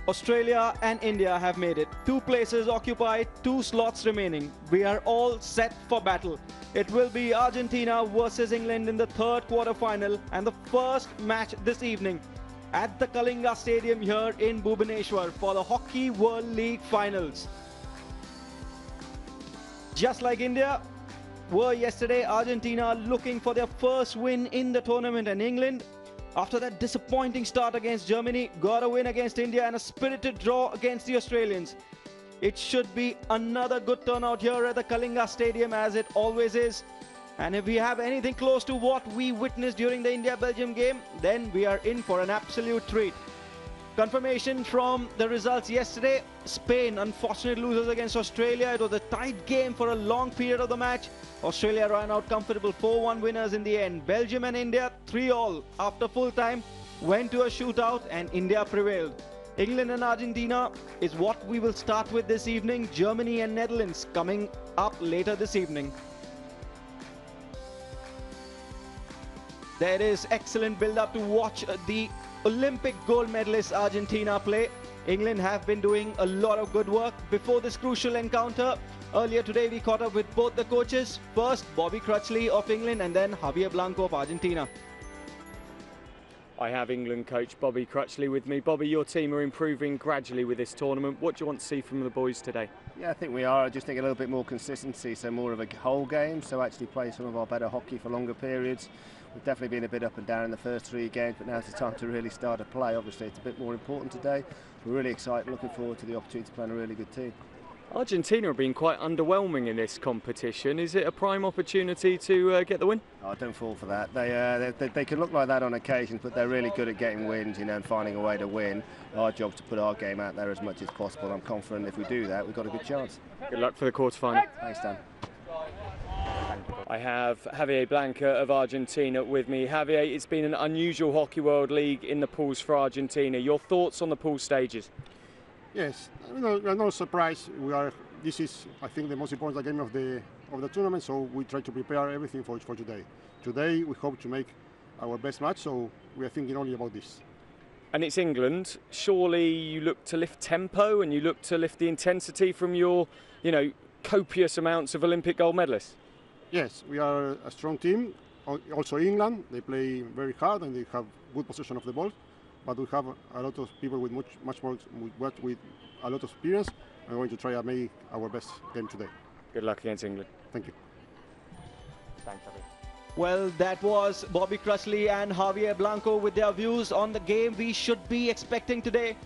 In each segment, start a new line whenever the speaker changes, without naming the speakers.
Australia and India have made it. 2 places occupied, 2 slots remaining. We are all set for battle. It will be Argentina versus England in the 3rd quarter-final and the first match this evening at the Kalinga Stadium here in Bhubaneswar for the Hockey World League Finals. Just like India were yesterday, Argentina looking for their first win in the tournament, and England, after that disappointing start against Germany, got a win against India and a spirited draw against the Australians. It should be another good turnout here at the Kalinga Stadium, as it always is. And if we have anything close to what we witnessed during the India-Belgium game, then we are in for an absolute treat. Confirmation from the results yesterday: Spain unfortunately loses against Australia. It was a tight game for a long period of the match. Australia ran out comfortable 4-1 winners in the end. Belgium and India 3-all after full time went to a shootout and India prevailed. England and Argentina is what we will start with this evening. Germany and Netherlands coming up later this evening. There is excellent build-up to watch the Olympic gold medalist Argentina play. England have been doing a lot of good work before this crucial encounter. Earlier today we caught up with both the coaches. First Bobby Crutchley of England and then Javier Blanco of Argentina.
I have England coach Bobby Crutchley with me. Bobby, your team are improving gradually with this tournament. What do you want to see from the boys today?
Yeah, I think we are. I just think a little bit more consistency, so more of a whole game, so actually play some of our better hockey for longer periods. We've definitely been a bit up and down in the first 3 games, but now's the time to really start to play. Obviously, it's a bit more important today. We're really excited, looking forward to the opportunity to play on a really good team.
Argentina have been quite underwhelming in this competition. Is it a prime opportunity to get the win?
Oh, don't fall for that. They can look like that on occasions, but they're really good at getting wins, you know, and finding a way to win. Our job's to put our game out there as much as possible. I'm confident if we do that, we've got a good chance.
Good luck for the quarter-final.
Thanks, Dan.
I have Javier Blanco of Argentina with me. Javier, it's been an unusual Hockey World League in the pools for Argentina. Your thoughts on the pool stages?
Yes, we're not surprised. This is, I think, the most important game of the tournament. So we try to prepare everything for today. Today we hope to make our best match. So we are thinking only about this.
And it's England. Surely you look to lift tempo and you look to lift the intensity from your, copious amounts of Olympic gold medalists.
Yes, we are a strong team. Also England, they play very hard and they have good possession of the ball. But we have a lot of people with much more with a lot of experience. I'm going to try to make our best game today.
Good luck against England.
Thank you.
Thanks, Javier.
Well, that was Bobby Crutchley and Javier Blanco with their views on the game we should be expecting today.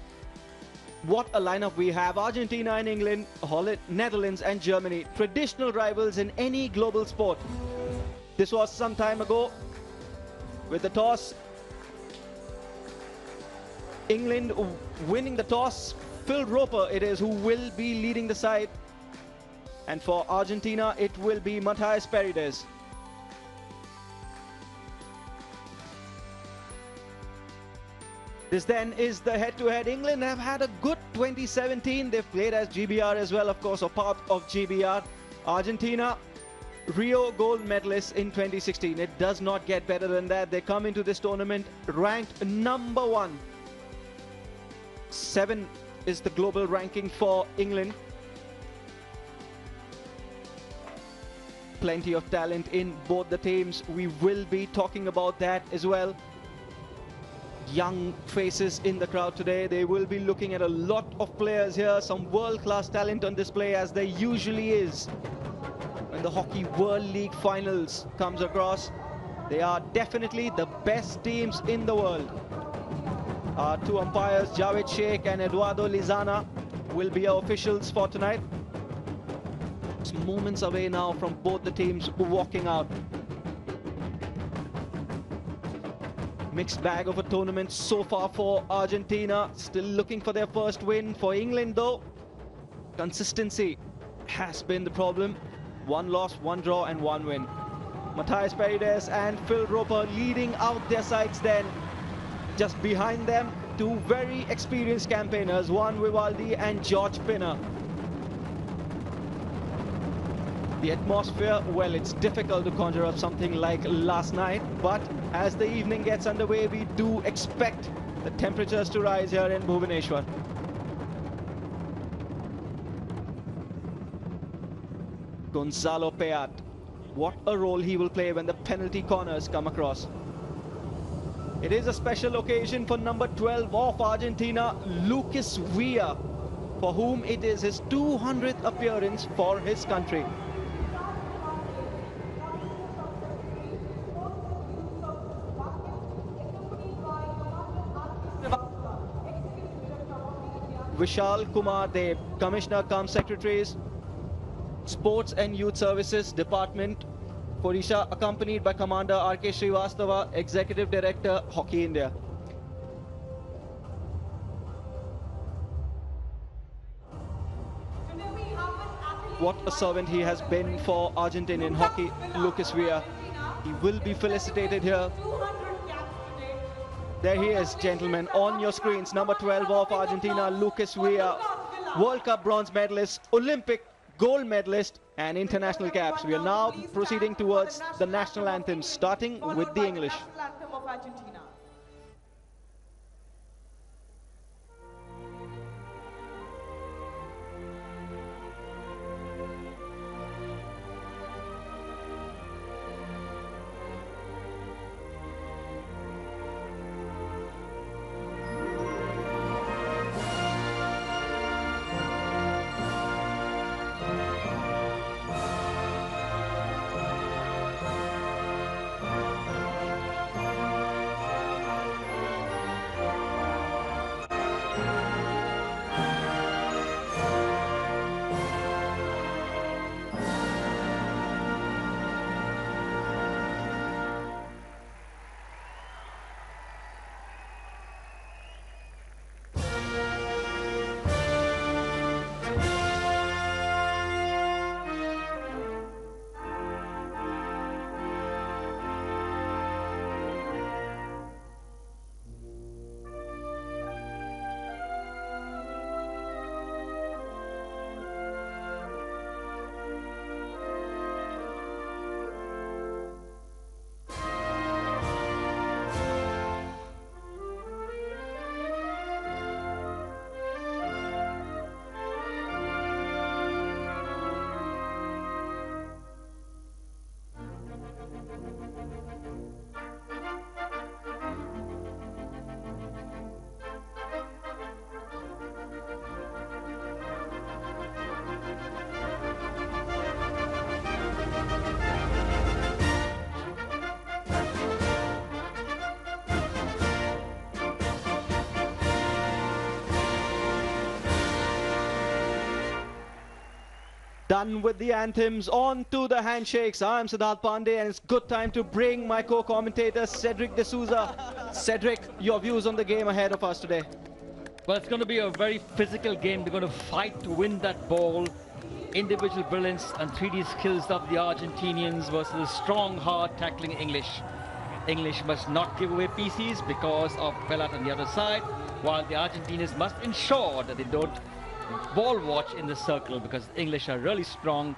What a lineup we have. Argentina and England, Holland, Netherlands and Germany. Traditional rivals in any global sport. This was some time ago. With the toss, England winning the toss. Phil Roper it is who will be leading the side. And for Argentina, it will be Matthias Paredes. This then is the head-to-head. England have had a good 2017. They've played as GBR as well, of course, or part of GBR. Argentina, Rio gold medalists in 2016. It does not get better than that. They come into this tournament ranked #1. 7 is the global ranking for England. Plenty of talent in both the teams. We will be talking about that as well. Young faces in the crowd today. They will be looking at a lot of players here. Some world-class talent on display, as there usually is when the Hockey World League Finals comes across. They are definitely the best teams in the world. Our 2 umpires, Javed Sheikh and Eduardo Lizana, will be our officials for tonight. It's moments away now from both the teams walking out. Mixed bag of a tournament so far for Argentina. Still looking for their first win. For England, though, consistency has been the problem. 1 loss, 1 draw and 1 win. Matthias Paredes and Phil Roper leading out their sides then. Just behind them, 2 very experienced campaigners, Juan Vivaldi and George Pinner. The atmosphere, well, it's difficult to conjure up something like last night, but as the evening gets underway, we do expect the temperatures to rise here in Bhubaneswar. Gonzalo Peat. What a role he will play when the penalty corners come across. It is a special occasion for number 12 of Argentina, Lucas Villa, for whom it is his 200th appearance for his country. Vishal Kumar Deb, Commissioner cum Secretaries, Sports and Youth Services Department, Odisha, accompanied by Commander R.K. Srivastava, Executive Director, Hockey India. What a servant he has been for Argentinian hockey, Lucas Villa. He will be felicitated here. There he is, gentlemen, on your screens. Number 12 of Argentina, Lucas Villa, World Cup bronze medalist, Olympic gold medalist, and international caps. We are now proceeding towards the national anthem, starting with the English. Done with the anthems, on to the handshakes. I'm Siddharth Pandey, and it's good time to bring my co-commentator Cedric D'Souza. Cedric, your views on the game ahead of us today?
Well, it's going to be a very physical game. They're going to fight to win that ball. Individual brilliance and 3D skills of the Argentinians versus the strong, hard tackling English. English must not give away PCs because of Pelat on the other side, while the Argentinians must ensure that they don't ball watch in the circle, because English are really strong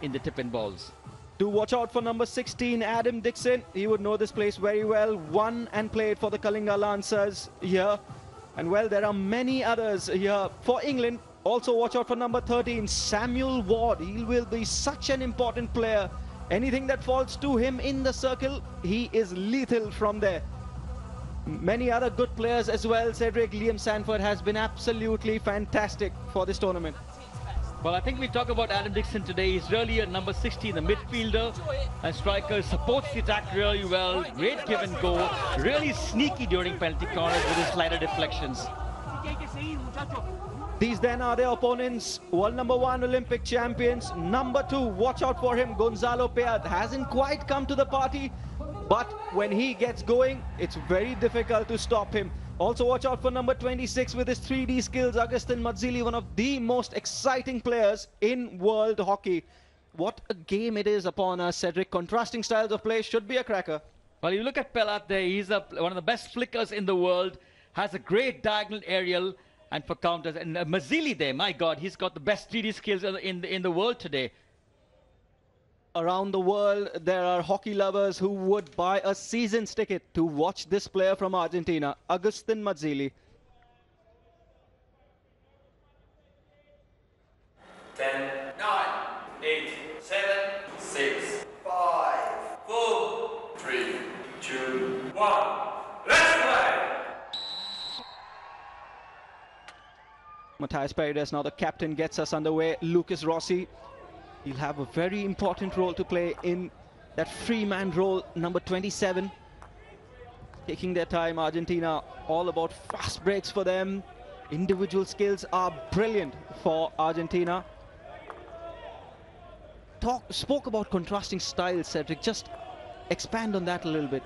in the tip-in balls.
Do watch out for number 16, Adam Dixon. He would know this place very well. Won and played for the Kalinga Lancers here. And well, there are many others here for England. Also watch out for number 13, Samuel Ward. He will be such an important player. Anything that falls to him in the circle, he is lethal from there. Many other good players as well. Cedric, Liam Sanford has been absolutely fantastic for this tournament.
Well, I think we talk about Adam Dixon today. He's really a number 16, the midfielder and striker, supports the attack really well. Great give and go. Really sneaky during penalty corners with his slider deflections.
These then are their opponents. World number 1 Olympic champions. Number 2, watch out for him, Gonzalo Peat. Hasn't quite come to the party, but when he gets going, it's very difficult to stop him. Also watch out for number 26 with his 3D skills, Agustin Mazzilli, one of the most exciting players in world hockey. What a game it is upon us, Cedric. Contrasting styles of play, should be a cracker.
Well, you look at Pelat there, he's one of the best flickers in the world, has a great diagonal aerial and for counters. And Mazzilli there, my God, he's got the best 3D skills in the world today.
Around the world, there are hockey lovers who would buy a season's ticket to watch this player from Argentina, Agustin Mazzilli.
10, 9, 8, 7,
Matthias Paredes, now the captain, gets us underway. Lucas Rossi, he'll have a very important role to play in that free man role, number 27. Taking their time, Argentina, all about fast breaks for them. Individual skills are brilliant for Argentina. Spoke about contrasting styles, Cedric. Just expand on that a little bit.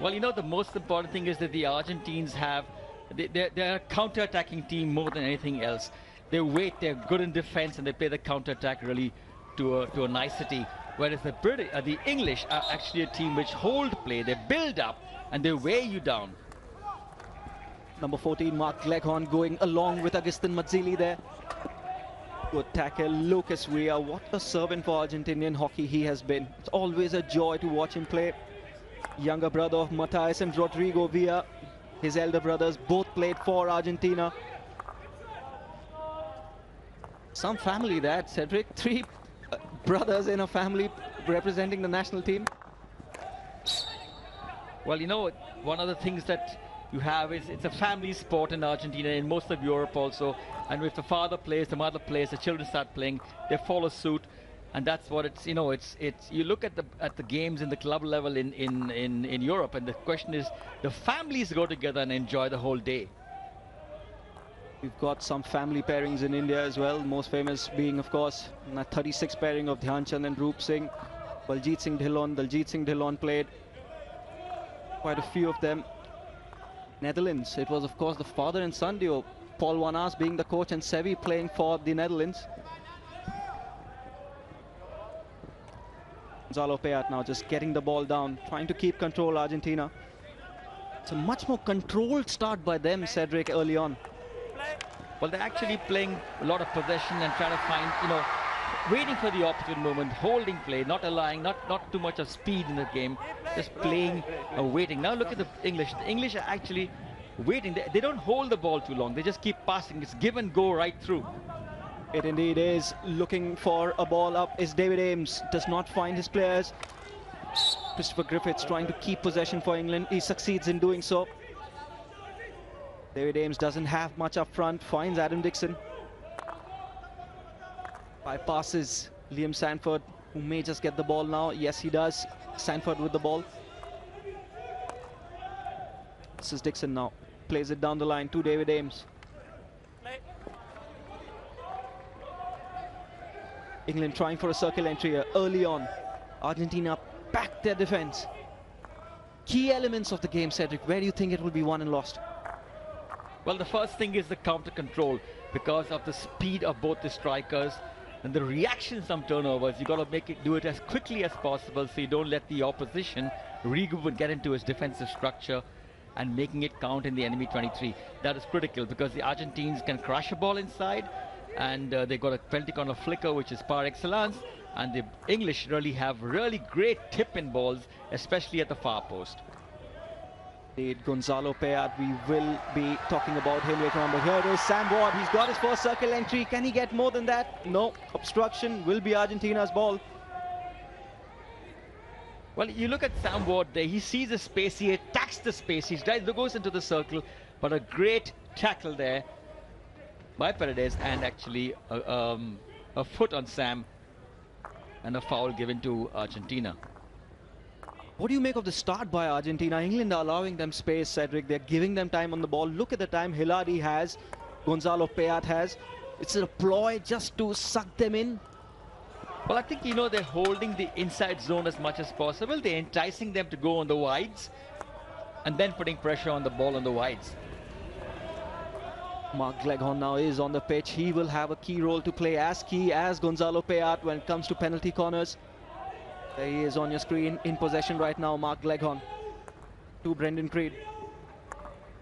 Well, you know, the most important thing is that the Argentines have, they're a counter-attacking team more than anything else. They wait, they're good in defense, and they play the counter-attack really to a nicety. Whereas the English are actually a team which hold play, they build up, and they wear you down.
Number 14, Mark Gleghorn, going along with Agustin Mazzilli there. Good tackle, Lucas Villa. What a servant for Argentinian hockey he has been. It's always a joy to watch him play. Younger brother of Matthias and Rodrigo Villa. His elder brothers both played for Argentina. Some family that, Cedric. 3 brothers in a family representing the national team.
Well, you know, one of the things that you have is it's a family sport in Argentina, in most of Europe also. And if the father plays, the mother plays, the children start playing, they follow suit. And that's what it's, you know, it's you look at the games in the club level in Europe, and the question is, the families go together and enjoy the whole day.
We've got some family pairings in India as well, most famous being, of course, the 36 pairing of Dhyan Chand and Roop Singh. Baljit Singh Dhillon played. Quite a few of them. Netherlands, it was, of course, the father and son duo. Paul Van Aas being the coach and Sevi playing for the Netherlands. Gonzalo Peat now just getting the ball down, trying to keep control, Argentina. It's a much more controlled start by them, Cedric, early on.
Well, they're actually playing a lot of possession and trying to find, you know, waiting for the opportune moment, holding play, not allowing, not too much of speed in the game, just playing, waiting. Now look at the English. The English are actually waiting. They don't hold the ball too long. They just keep passing. It's give and go right through.
It indeed is. Looking for a ball up is David Ames. Does not find his players. Christopher Griffiths trying to keep possession for England. He succeeds in doing so. David Ames doesn't have much up front. Finds Adam Dixon. Bypasses Liam Sanford, who may just get the ball now. Yes, he does. Sanford with the ball. This is Dixon now. Plays it down the line to David Ames. England trying for a circle entry here early on. Argentina back their defense. Key elements of the game, Cedric. Where do you think it will be won and lost?
Well, the first thing is the counter control, because of the speed of both the strikers and the reactions from turnovers. You got to do it as quickly as possible, so you don't let the opposition regroup and get into his defensive structure and making it count in the enemy 23. That is critical, because the Argentines can crush a ball inside, and they got a penalty corner flicker, which is par excellence, and the English really have great tip-in balls, especially at the far post.
Gonzalo Peat, we will be talking about him later on, but here it is, Sam Ward. He's got his first circle entry. Can he get more than that? No. Obstruction will be Argentina's ball.
Well, you look at Sam Ward there. He sees the space, he attacks the space, he goes into the circle, but a great tackle there by Paredes, and actually a foot on Sam, and a foul given to Argentina.
What do you make of the start by Argentina? England are allowing them space, Cedric. They're giving them time on the ball. Look at the time Hiladi has, Gonzalo Peat has. It's a ploy just to suck them in.
Well, I think, you know, they're holding the inside zone as much as possible. They're enticing them to go on the wides and then putting pressure on the ball on the wides.
Mark Gleghorn now is on the pitch. He will have a key role to play, as key as Gonzalo Peat when it comes to penalty corners. There he is on your screen, in possession right now, Mark Gleghorn to Brendan Creed.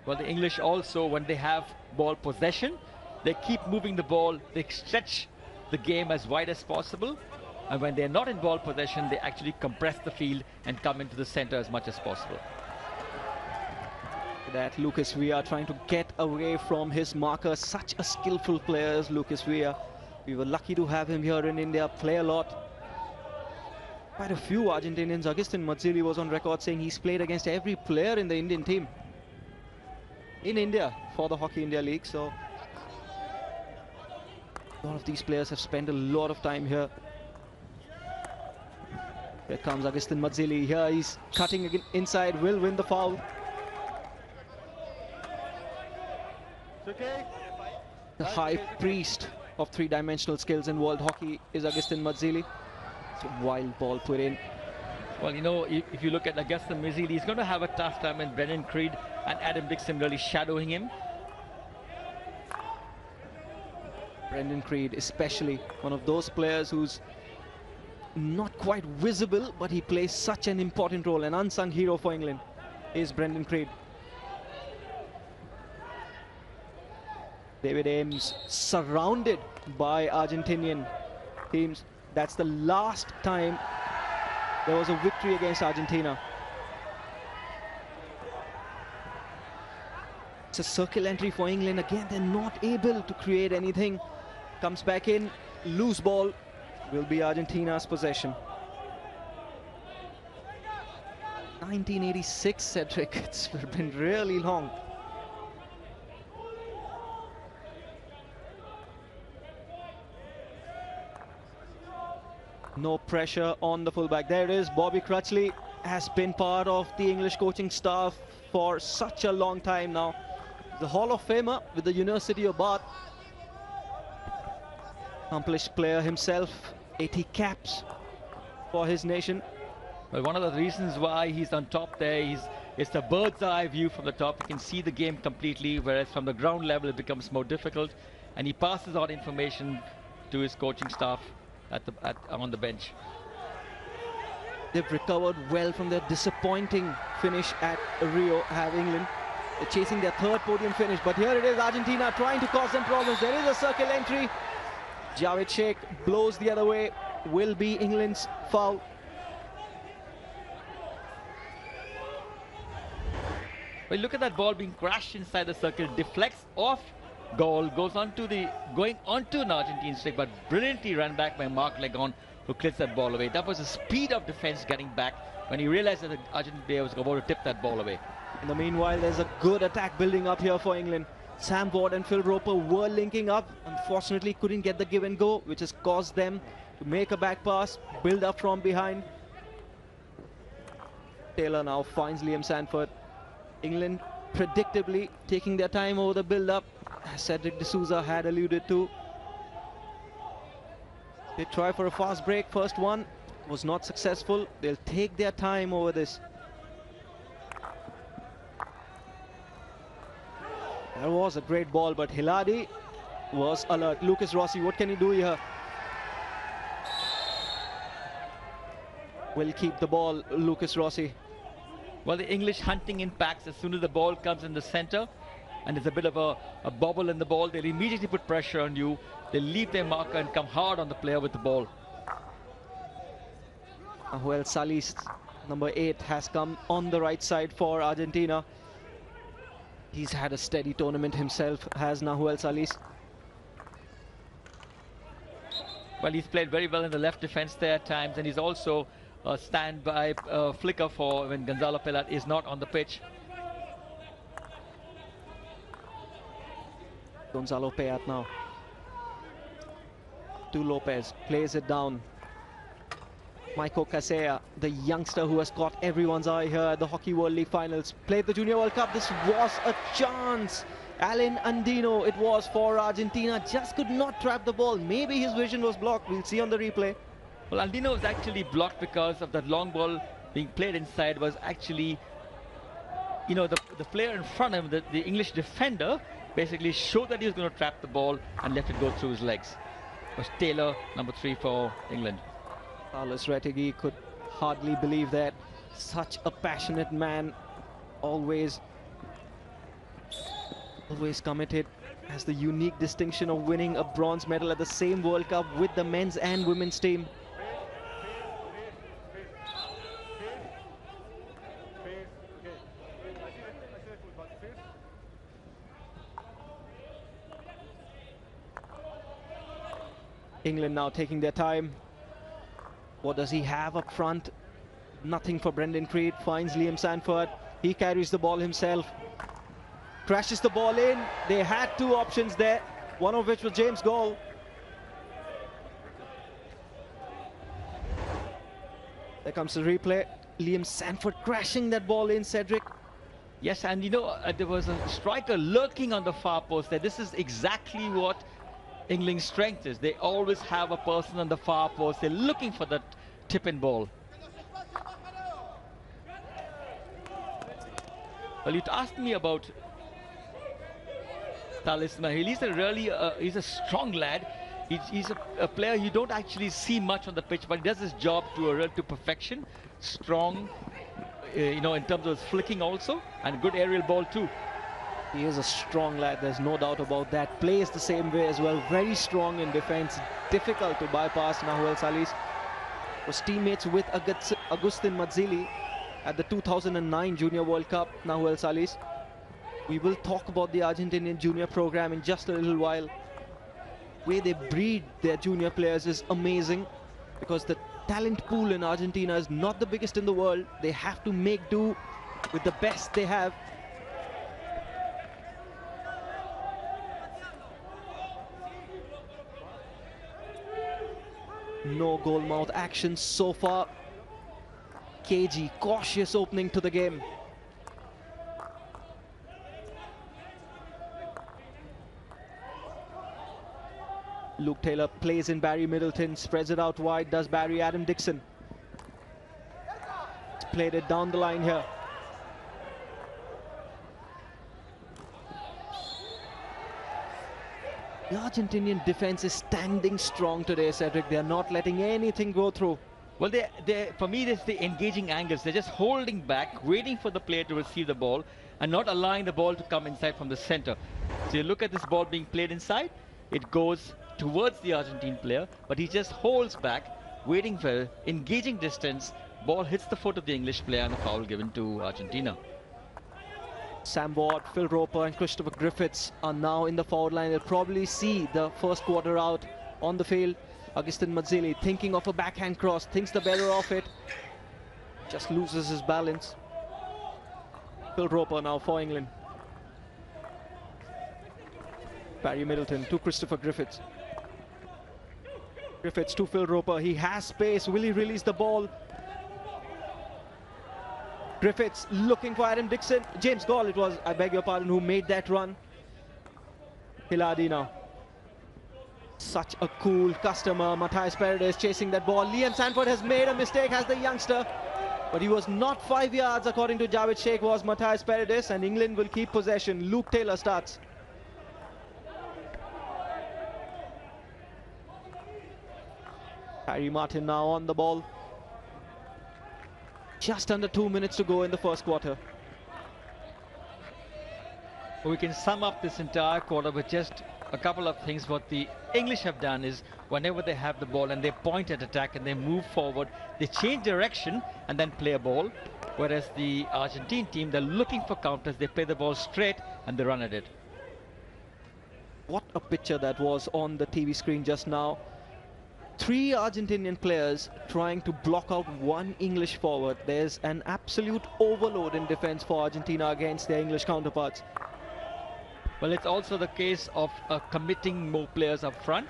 Well, the English also, when they have ball possession, they keep moving the ball, they stretch the game as wide as possible, and when they're not in ball possession, they actually compress the field and come into the center as much as possible.
That Lucas Villa trying to get away from his marker. Such a skillful player, Lucas Villa. We were lucky to have him here in India, play a lot. quite a few Argentinians. Agustin Mazzilli was on record saying he's played against every player in the Indian team in India for the Hockey India League. So a lot of these players have spent a lot of time here. Here comes Agustin Mazzilli. Here he's cutting again inside, will win the foul. The high priest of three-dimensional skills in world hockey is Agustin Mazzilli. It's a wild ball put in.
Well, you know, if you look at Agustin Mazzilli, he's going to have a tough time with Brendan Creed and Adam Dixon really shadowing him.
Brendan Creed, especially one of those players who's not quite visible, but he plays such an important role. An unsung hero for England is Brendan Creed. David Ames surrounded by Argentinian teams. That's the last time there was a victory against Argentina. It's a circle entry for England. Again, they're not able to create anything. Comes back in, loose ball, will be Argentina's possession. 1986, Cedric, it's been really long. No pressure on the fullback. There it is. Bobby Crutchley has been part of the English coaching staff for such a long time now. The Hall of Famer with the University of Bath. Accomplished player himself, 80 caps for his nation.
Well, one of the reasons why he's on top there is the bird's eye view from the top. You can see the game completely, whereas from the ground level it becomes more difficult. And he passes on information to his coaching staff on the bench.
They've recovered well from their disappointing finish at Rio, have England. They're chasing their third podium finish, but here it is, Argentina trying to cause them problems. There is a circle entry. Javed Sheikh blows the other way. Will be England's foul.
Well, look at that ball being crashed inside the circle, deflects off goal, going onto an Argentine stick, but brilliantly run back by Mark Legon, who clears that ball away. That was the speed of defense getting back when he realized that the Argentine player was about to tip that ball away.
In the meanwhile, there's a good attack building up here for England. Sam Ward and Phil Roper were linking up. Unfortunately, couldn't get the give and go, which has caused them to make a back pass, build up from behind. Taylor now finds Liam Sanford. England predictably taking their time over the build-up, as Cedric D'Souza had alluded to. They try for a fast break. First one was not successful. They'll take their time over this. That was a great ball, but Hiladi was alert. Lucas Rossi, what can he do here? Will keep the ball, Lucas Rossi.
Well, the English hunting in packs. As soon as the ball comes in the center and there's a bit of a bobble in the ball, they'll immediately put pressure on you. They'll leave their marker and come hard on the player with the ball.
Nahuel Salis, number 8, has come on the right side for Argentina. He's had a steady tournament himself, has Nahuel Salis.
Well, he's played very well in the left defense there at times, and he's also a standby flicker for when Gonzalo Pelat is not on the pitch.
Gonzalo Pelat now to Lopez, plays it down. Michael Casella, the youngster who has caught everyone's eye here at the Hockey World League Finals, played the Junior World Cup. This was a chance. Alan Andino it was for Argentina, just could not trap the ball. Maybe his vision was blocked. We'll see on the replay.
Well, Andino was actually blocked because of that long ball being played inside. Was actually, you know, the player in front of him, the English defender, basically showed that he was going to trap the ball and left it go through his legs. It was Taylor, number 3 for England.
Carlos Rettegui could hardly believe that. Such a passionate man, always committed. Has the unique distinction of winning a bronze medal at the same World Cup with the men's and women's team. England now taking their time. What does he have up front? Nothing for Brendan Creed. Finds Liam Sanford. He carries the ball himself. Crashes the ball in. They had two options there, one of which was James Gall. There comes the replay. Liam Sanford crashing that ball in, Cedric.
Yes, and you know, there was a striker lurking on the far post there. This is exactly what England's strength is. They always have a person on the far post. They're looking for that tip-in ball. Well, you'd asked me about Talis Mahil. He's a really, he's a strong lad. He's a player you don't actually see much on the pitch, but he does his job to perfection. Strong, you know, in terms of flicking also, and good aerial ball too.
He is a strong lad, there's no doubt about that. Plays the same way as well, very strong in defense, difficult to bypass. Nahuel Salis was teammates with Agustin Mazzilli at the 2009 Junior World Cup. Nahuel Salis. We will talk about the Argentinian junior program in just a little while. Way they breed their junior players is amazing, because the talent pool in Argentina is not the biggest in the world. They have to make do with the best they have. No goal mouth action so far. KG, cautious opening to the game. Luke Taylor plays in Barry Middleton, spreads it out wide, does Barry. Adam Dixon played it down the line here. The Argentinian defense is standing strong today, Cedric. They are not letting anything go through.
Well, for me, it's the engaging angles. They're just holding back, waiting for the player to receive the ball and not allowing the ball to come inside from the center. So you look at this ball being played inside, it goes towards the Argentine player, but he just holds back, waiting for engaging distance. Ball hits the foot of the English player and a foul given to Argentina.
Sam Ward, Phil Roper and Christopher Griffiths are now in the forward line. They'll probably see the first quarter out on the field. Agustin Mazzilli thinking of a backhand cross, thinks the better of it, just loses his balance. Phil Roper now for England. Barry Middleton to Christopher Griffiths. Griffiths to Phil Roper. He has space. Will he release the ball? Griffiths looking for Adam Dixon. James Gall it was, I beg your pardon, who made that run. Hiladi now. Such a cool customer. Matthias Paredes chasing that ball. Liam Sanford has made a mistake, has the youngster. But he was not 5 yards, according to Javed Sheikh, was Matthias Paredes. And England will keep possession. Luke Taylor starts. Harry Martin now on the ball. Just under 2 minutes to go in the first quarter.
We can sum up this entire quarter with just a couple of things. What the English have done is, whenever they have the ball and they point at attack and they move forward, they change direction and then play a ball. Whereas the Argentine team, they're looking for counters. They play the ball straight and they run at it.
What a picture that was on the TV screen just now. 3 Argentinian players trying to block out 1 English forward. There's an absolute overload in defense for Argentina against their English counterparts.
Well, it's also the case of committing more players up front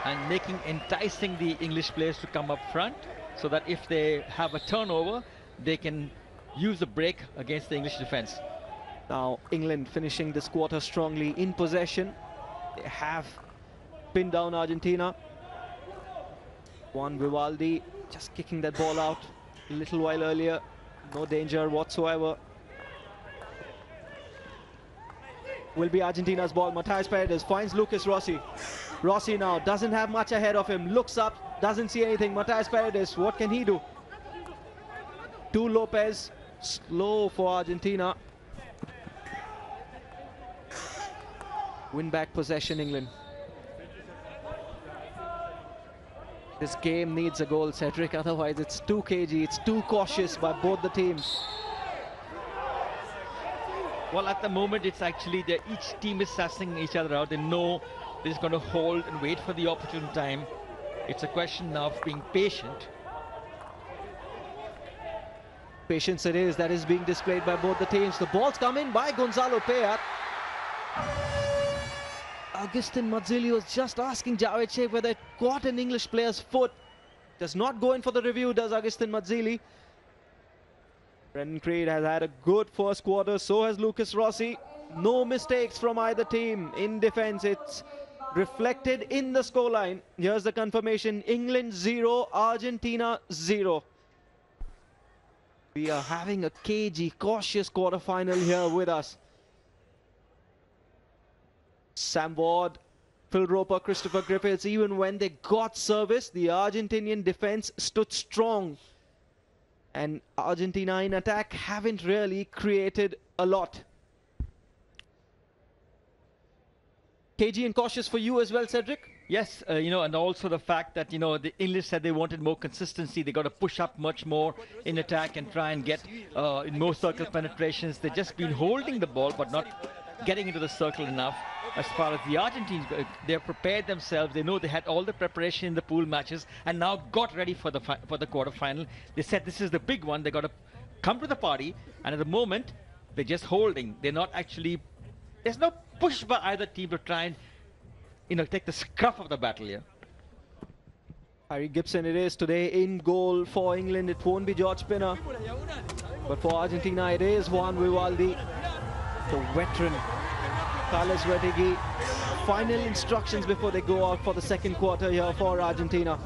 and enticing the English players to come up front, so that if they have a turnover, they can use the break against the English defense.
Now, England finishing this quarter strongly in possession. They have pinned down Argentina. Juan Vivaldi just kicking that ball out a little while earlier. No danger whatsoever. Will be Argentina's ball. Matthias Paredes finds Lucas Rossi. Rossi now doesn't have much ahead of him. Looks up, doesn't see anything. Matthias Paredes, what can he do? To Lopez. Slow for Argentina. Win back possession, England. This game needs a goal, Cedric, otherwise it's too cagey, it's too cautious by both the teams.
Well, at the moment, it's actually that each team is sussing each other out. They know they're just going to hold and wait for the opportune time. It's a question of being patient.
Patience it is that is being displayed by both the teams. The ball's come in by Gonzalo Payat. Agustin Mazzilli was just asking Javed Sheikh whether it caught an English player's foot. Does not go in for the review, does Agustin Mazzilli. Brendan Creed has had a good first quarter, so has Lucas Rossi. No mistakes from either team in defense. It's reflected in the scoreline. Here's the confirmation: England 0, Argentina 0. We are having a cagey, cautious quarter-final here with us. Sam Ward, Phil Roper, Christopher Griffiths, even when they got service, the Argentinian defense stood strong. And Argentina in attack haven't really created a lot. Cagey and cautious for you as well, Cedric?
Yes, and also the fact that, the English said they wanted more consistency. They got to push up much more in attack and try and get in more circle penetrations. They've just been holding the ball but not getting into the circle enough. As far as the Argentines, they've prepared themselves. They know they had all the preparation in the pool matches and now got ready for the quarterfinal. They said this is the big one. They got to come to the party, and at the moment they're just holding. They're not actually. There's no push by either team to try and take the scruff of the battle here.
Harry Gibson it is today in goal for England. It won't be George Pinner, but for Argentina it is Juan Vivaldi, the veteran. Carlos Vertigui. Final instructions before they go out for the second quarter here for Argentina.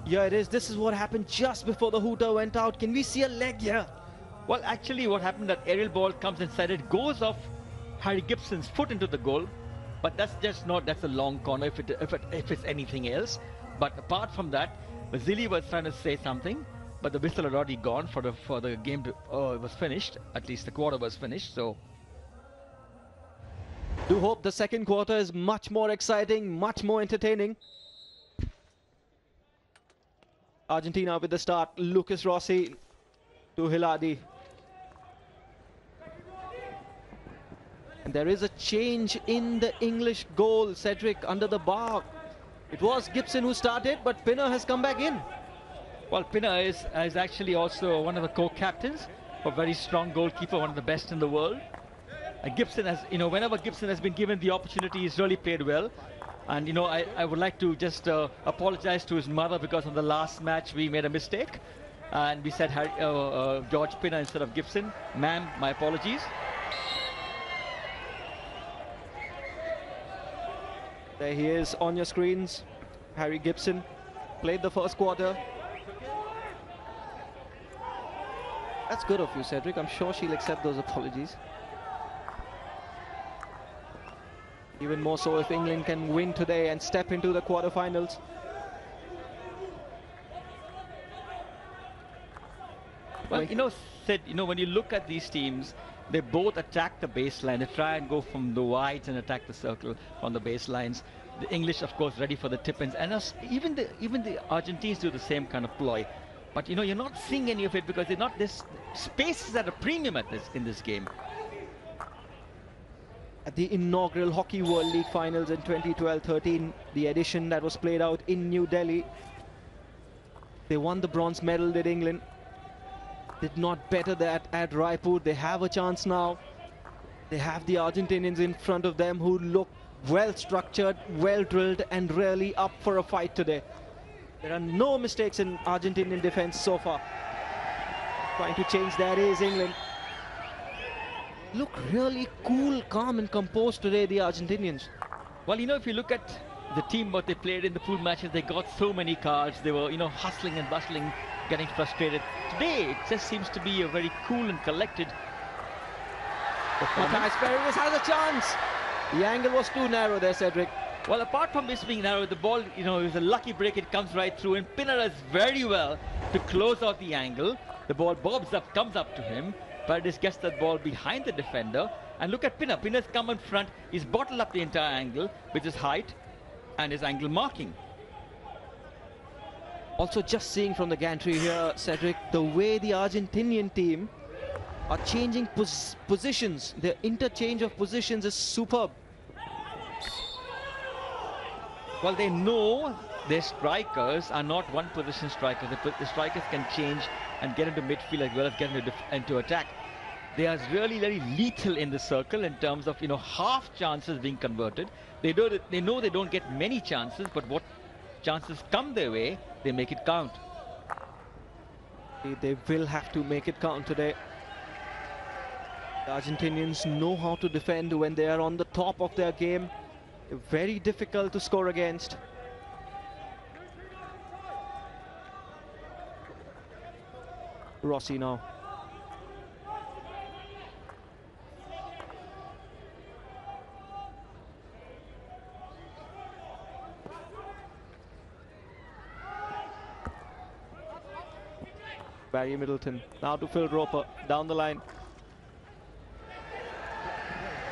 Yeah, it is. This is what happened just before the hooter went out. Can we see a leg here?
Well, actually what happened, that aerial ball comes inside, it goes off Harry Gibson's foot into the goal, but that's a long corner if it's anything else. But apart from that, Mazzilli was trying to say something, but the whistle had already gone for the game. It was finished. At least the quarter was finished. So
do hope the second quarter is much more exciting, much more entertaining. Argentina with the start. Lucas Rossi to Hiladi. And there is a change in the English goal, Cedric, under the bar. It was Gibson who started, but Pinner has come back in.
Well, Pinner is actually also one of the co-captains, a very strong goalkeeper, one of the best in the world. Gibson has, whenever Gibson has been given the opportunity, he's really played well. And, I would like to just apologize to his mother, because on the last match we made a mistake. And we said George Pinner instead of Gibson. Ma'am, my apologies.
There he is on your screens. Harry Gibson played the first quarter. That's good of you, Cedric. I'm sure she'll accept those apologies. Even more so if England can win today and step into the quarterfinals.
Well, Sid, when you look at these teams, they both attack the baseline. They try and go from the wides and attack the circle on the baselines. The English, of course, ready for the tip-ins, and even the Argentines do the same kind of ploy. But you're not seeing any of it because they're not. This space is at a premium in this game.
At the inaugural Hockey World League Finals in 2012-13, the edition that was played out in New Delhi, they won the bronze medal, did England. Did not better that at Raipur. They have a chance now. They have the Argentinians in front of them who look well structured, well drilled, and really up for a fight today. There are no mistakes in Argentinian defense so far. Trying to change that is England. Look really cool, calm, and composed today, the Argentinians.
Well, if you look at the team, what they played in the pool matches, they got so many cards. They were, hustling and bustling, getting frustrated. Today, it just seems to be a very cool and collected performance.
Matthijs Perez has a chance. The angle was too narrow there, Cedric.
Well, apart from this being narrow, the ball, it was a lucky break. It comes right through, and Pinner does very well to close out the angle. The ball bobs up, comes up to him. Paredes gets that ball behind the defender. And look at Pinner. Pinner's come in front. He's bottled up the entire angle with his height and his angle marking.
Also, just seeing from the gantry here, Cedric, the way the Argentinian team are changing positions. The interchange of positions is superb.
Well, they know their strikers are not one position strikers. The strikers can change and get into midfield as well as get into attack. They are really very lethal in the circle in terms of, you know, half chances being converted. They know they don't get many chances, but what chances come their way, they make it count.
They will have to make it count today. The Argentinians know how to defend when they are on the top of their game. Very difficult to score against. Rossi now. Barry Middleton now to Phil Roper down the line.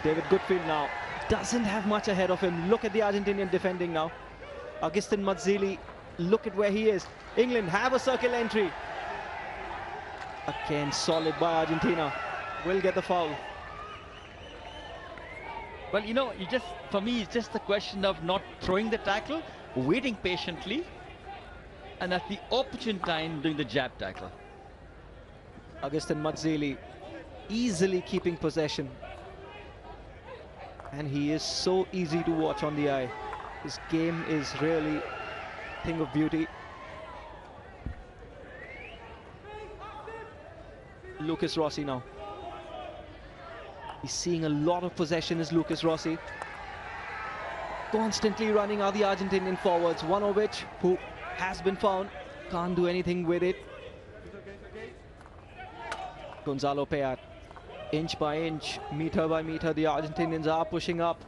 David Goodfield now doesn't have much ahead of him. Look at the Argentinian defending now. Agustin Mazzilli, look at where he is. England have a circle entry. Again, solid by Argentina. Will get the foul.
Well, you know, for me, it's just a question of not throwing the tackle, waiting patiently, and at the opportune time doing the jab tackle.
Agustin Mazzilli easily keeping possession. And he is so easy to watch on the eye. His game is really a thing of beauty. Lucas Rossi now. He's seeing a lot of possession is Lucas Rossi. Constantly running are the Argentinian forwards, one of which who has been found, can't do anything with it. Gonzalo Peat, inch by inch, meter by meter, the Argentinians are pushing up.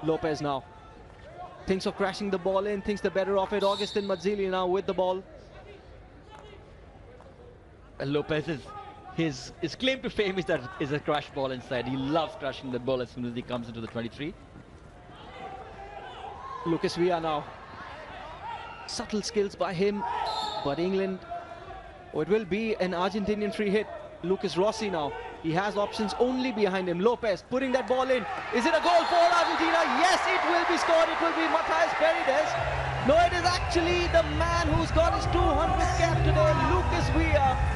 Lopez now thinks of crashing the ball in, thinks the better of it. Agustin Mazzilli now with the ball.
Lopez his claim to fame is a crash ball inside. He loves crashing the ball as soon as he comes into the 23.
Lucas Villa now. Subtle skills by him, but England, it will be an Argentinian free hit. Lucas Rossi now. He has options only behind him. Lopez putting that ball in. Is it a goal for Argentina? Yes, it will be scored. It will be Matthias Paredes. No, it is actually the man who's got his 200th cap today, Lucas Villa.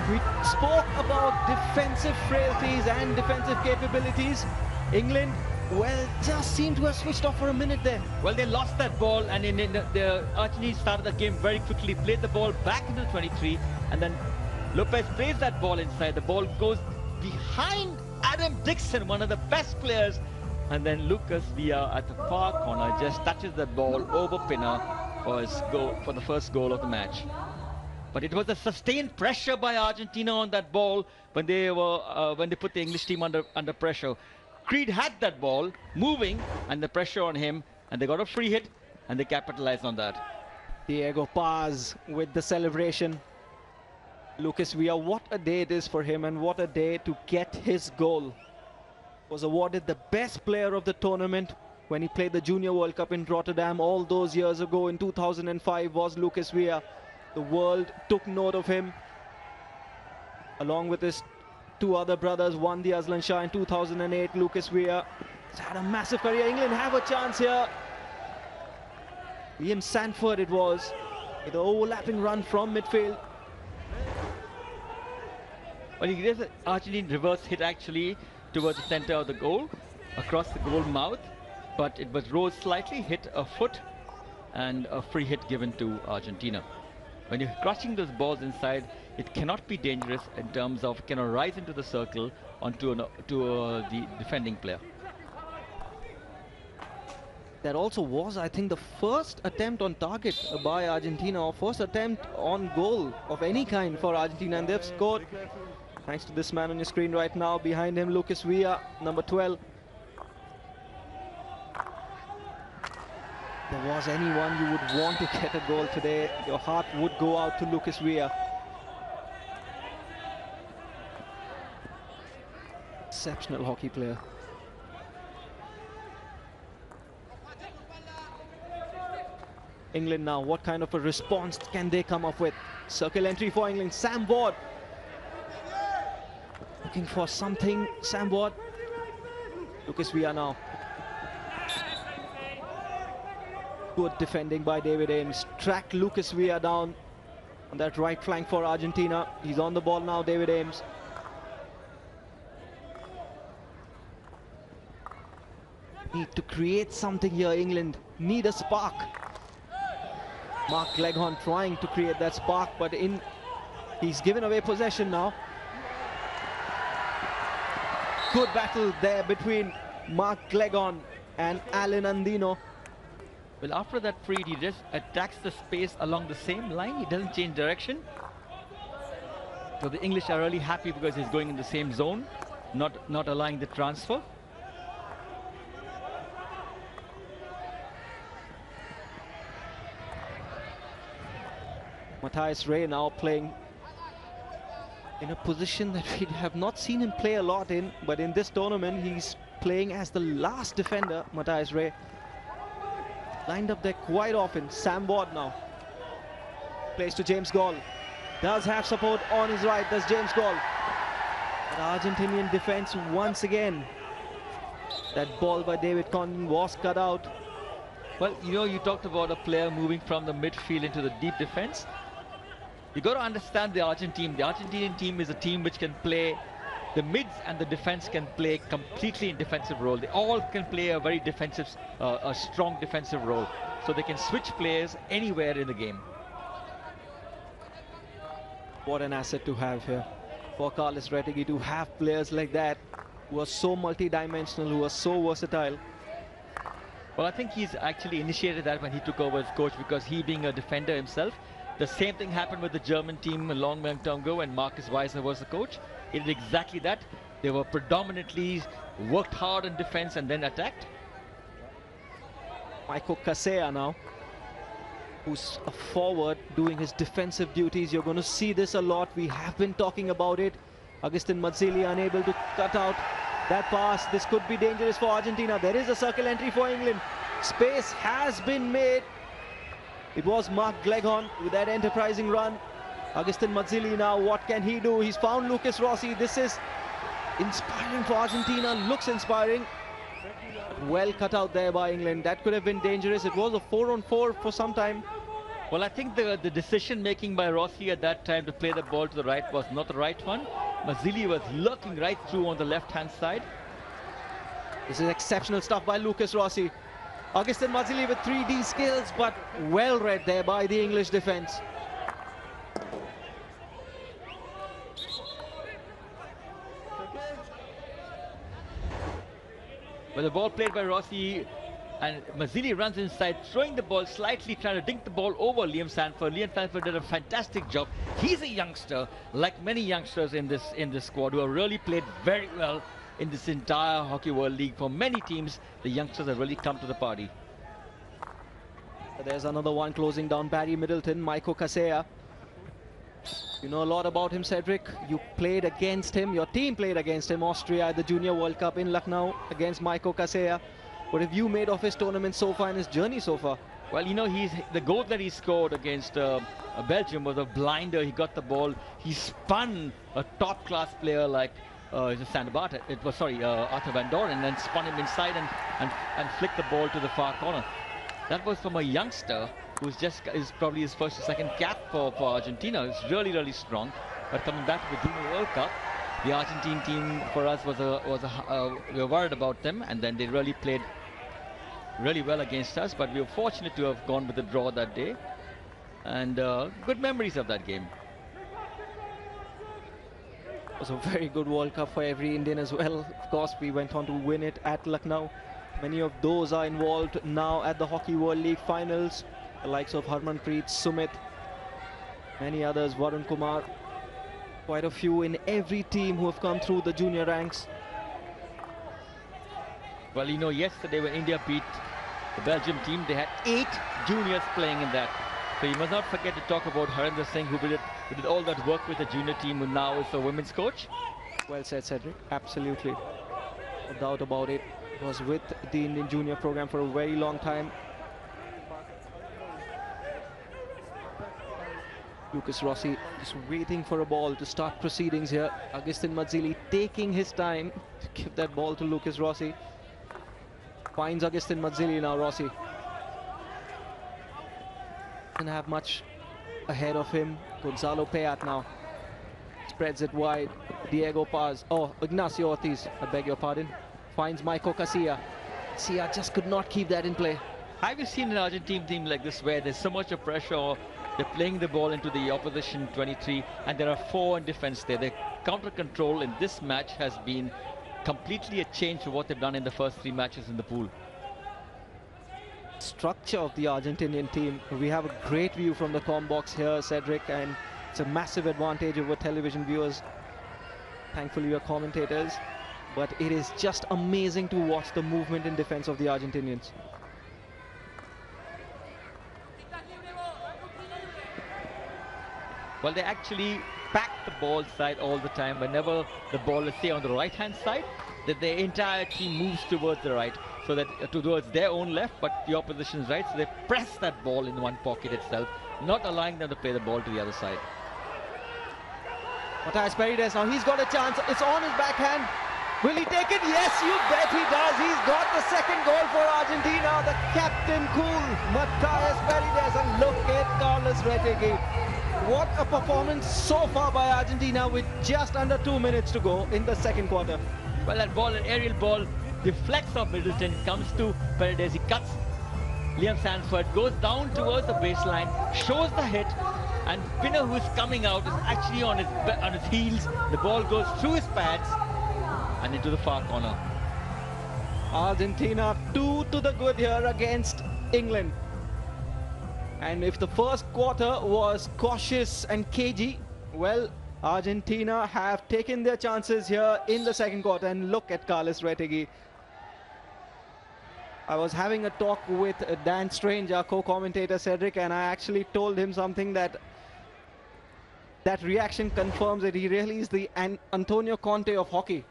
We spoke about defensive frailties and defensive capabilities. England, well, just seemed to have switched off for a minute there.
Well, they lost that ball, and the Argentina started the game very quickly, played the ball back into the 23, and then Lopez plays that ball inside. The ball goes behind Adam Dixon, one of the best players, and then Lucas Villa at the far corner just touches that ball over Pinner for his goal, for the first goal of the match. But it was a sustained pressure by Argentina on that ball when they put the English team under pressure. Creed had that ball moving and the pressure on him, and they got a free hit and they capitalized on that.
Diego Paz with the celebration. Lucas Villa, what a day it is for him, and what a day to get his goal. Was awarded the best player of the tournament when he played the Junior World Cup in Rotterdam all those years ago in 2005 was Lucas Villa. The world took note of him, along with his two other brothers, one the Aslan Shah in 2008. Lucas Villa has had a massive career. England have a chance here. Liam Sanford it was, with an overlapping run from midfield.
Well, he gives an Argentine reverse hit actually towards the center of the goal, across the goal mouth, but it was rose slightly, hit a foot, and a free hit given to Argentina. When you're crushing those balls inside, it cannot be dangerous in terms of cannot rise into the circle onto the defending player.
That also was, I think, the first attempt on target by Argentina, or first attempt on goal of any kind for Argentina, and they've scored thanks to this man on your screen right now. Behind him, Lucas Villa, number 12. If there was anyone you would want to get a goal today, your heart would go out to Lucas Villa. Exceptional hockey player. England now, what kind of a response can they come up with? Circle entry for England. Sam Ward looking for something. Sam Ward Lucas Villa now. Good defending by David Ames. Tracked Lucas Villa down on that right flank for Argentina. He's on the ball now, David Ames. Need to create something here, England. Need a spark. Mark Gleghorn trying to create that spark, but he's given away possession now. Good battle there between Mark Gleghorn and Alan Andino.
Well, after that free, he just attacks the space along the same line. He doesn't change direction. So the English are really happy because he's going in the same zone, not allowing the transfer.
Matthias Ray now playing in a position that we have not seen him play a lot in, but in this tournament he's playing as the last defender. Matthias Ray lined up there quite often. Sam Ward now plays to James Gall. Does have support on his right, does James Gall. The Argentinian defense once again. That ball by David Condon was cut out.
Well, you know, you talked about a player moving from the midfield into the deep defense. You got to understand the Argentine team. The Argentinian team is a team which can play, the mids and the defense can play completely in defensive role. They all can play a very defensive, a strong defensive role. So they can switch players anywhere in the game.
What an asset to have here for Carlos Retegi, to have players like that who are so multi-dimensional, who are so versatile.
Well, I think he's actually initiated that when he took over as coach, because he being a defender himself. The same thing happened with the German team a long time ago when Marcus Weiser was the coach. He did exactly that. They were predominantly worked hard in defense and then attacked.
Michael Casea now, who's a forward doing his defensive duties. You're going to see this a lot. We have been talking about it. Agustin Mazzilli unable to cut out that pass. This could be dangerous for Argentina. There is a circle entry for England. Space has been made. It was Mark Gleghorn with that enterprising run. Agustin Mazzilli now, what can he do? He's found Lucas Rossi. This is inspiring for Argentina. Looks inspiring. Well cut out there by England. That could have been dangerous. It was a 4-on-4 for some time.
Well, I think the decision making by Rossi at that time to play the ball to the right was not the right one. Mazzilli was looking right through on the left-hand side.
This is exceptional stuff by Lucas Rossi. Agustin Mazzilli with 3D skills, but well read there by the English defense.
Well, the ball played by Rossi, and Mazzilli runs inside, throwing the ball slightly, trying to dink the ball over Liam Sanford. Liam Sanford did a fantastic job. He's a youngster, like many youngsters in this squad, who have really played very well in this entire Hockey World League. For many teams, the youngsters have really come to the party.
There's another one closing down Barry Middleton, Michael Casea. You know a lot about him, Cedric. You played against him, your team played against him, Austria at the Junior World Cup in Lucknow against Michael Casea. What have you made of his tournament so far and his journey so far?
Well, you know, the goal that he scored against Belgium was a blinder. He got the ball, he spun a top-class player like Arthur Van Doren, and then spun him inside and flicked the ball to the far corner. That was from a youngster who's is probably his first or second cap for Argentina. It's really, really strong. But coming back to the Junior World Cup, the Argentine team for us we were worried about them, and then they really played really well against us. But we were fortunate to have gone with a draw that day, and good memories of that game.
It was a very good World Cup for every Indian as well. Of course, we went on to win it at Lucknow. Many of those are involved now at the Hockey World League finals. The likes of Harmanpreet, Sumit, many others, Varun Kumar. Quite a few in every team who have come through the junior ranks.
Well, you know, yesterday when India beat the Belgium team, they had 8 juniors playing in that. So you must not forget to talk about Harinder Singh, who did all that work with the junior team, who now is the women's coach.
Well said, Cedric. Absolutely. No doubt about it. Was with the Indian junior program for a very long time. Lucas Rossi just waiting for a ball to start proceedings here. Agustin Mazzilli taking his time to give that ball to Lucas Rossi. Finds Agustin Mazzilli now, Rossi. Doesn't have much ahead of him. Gonzalo Payat now. Spreads it wide. Diego Paz. Oh, Ignacio Ortiz. I beg your pardon. Finds Maiko Casilla. Casilla just could not keep that in play.
Have you seen an Argentine team like this where there's so much of pressure, or they're playing the ball into the opposition 23 and there are 4 in defense there? The counter control in this match has been completely a change to what they've done in the first 3 matches in the pool.
Structure of the Argentinian team. We have a great view from the comm box here, Cedric, and it's a massive advantage over television viewers. Thankfully, we are commentators, but it is just amazing to watch the movement in defense of the Argentinians.
Well, they actually pack the ball side all the time. Whenever the ball is, say, on the right-hand side, that the entire team moves towards the right, so that towards their own left, but the opposition's right. So they press that ball in one pocket itself, not allowing them to play the ball to the other side.
Matthias Paredes now, he's got a chance. It's on his backhand. Will he take it? Yes, you bet he does. He's got the second goal for Argentina. The captain cool, Matthias Paredes, and look at Carlos Retegi. What a performance so far by Argentina with just under 2 minutes to go in the second quarter.
Well, that ball, an aerial ball, deflects off Middleton, comes to Paredes, he cuts Liam Sanford, goes down towards the baseline, shows the hit, and Pinner, who's coming out, is actually on his heels. The ball goes through his pads and into the far corner.
Argentina 2 to the good here against England. And if the first quarter was cautious and cagey, well, Argentina have taken their chances here in the second quarter. And look at Carlos Retegi. I was having a talk with Dan Strange, our co-commentator Cedric, and I actually told him something that reaction confirms that he really is the Antonio Conte of hockey.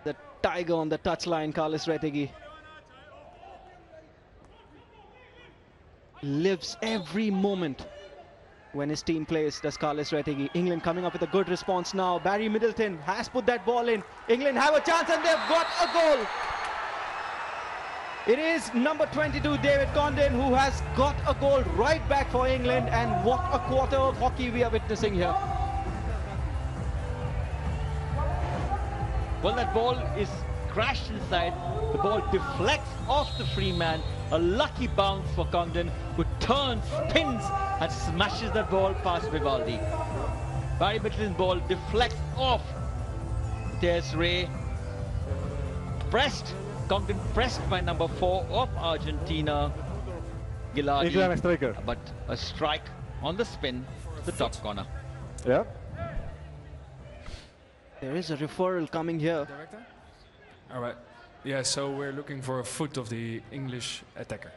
The tiger on the touchline, Carlos Retegi. Lives every moment when his team plays, does Carlos Retegi. England coming up with a good response now. Barry Middleton has put that ball in. England have a chance and they've got a goal. It is number 22, David Condon, who has got a goal right back for England, and what a quarter of hockey we are witnessing here.
Well, that ball is crashed inside. The ball deflects off the free man. A lucky bounce for Condon, who turns, spins, and smashes that ball past Vivaldi. Barry Middleton's ball deflects off Matthias Ray. Pressed, Condon pressed by number 4 of Argentina, Gilardi, but a strike on the spin to the top corner.
Yeah.
There is a referral coming here.
Director? All right. Yeah, so we're looking for a foot of the English attacker.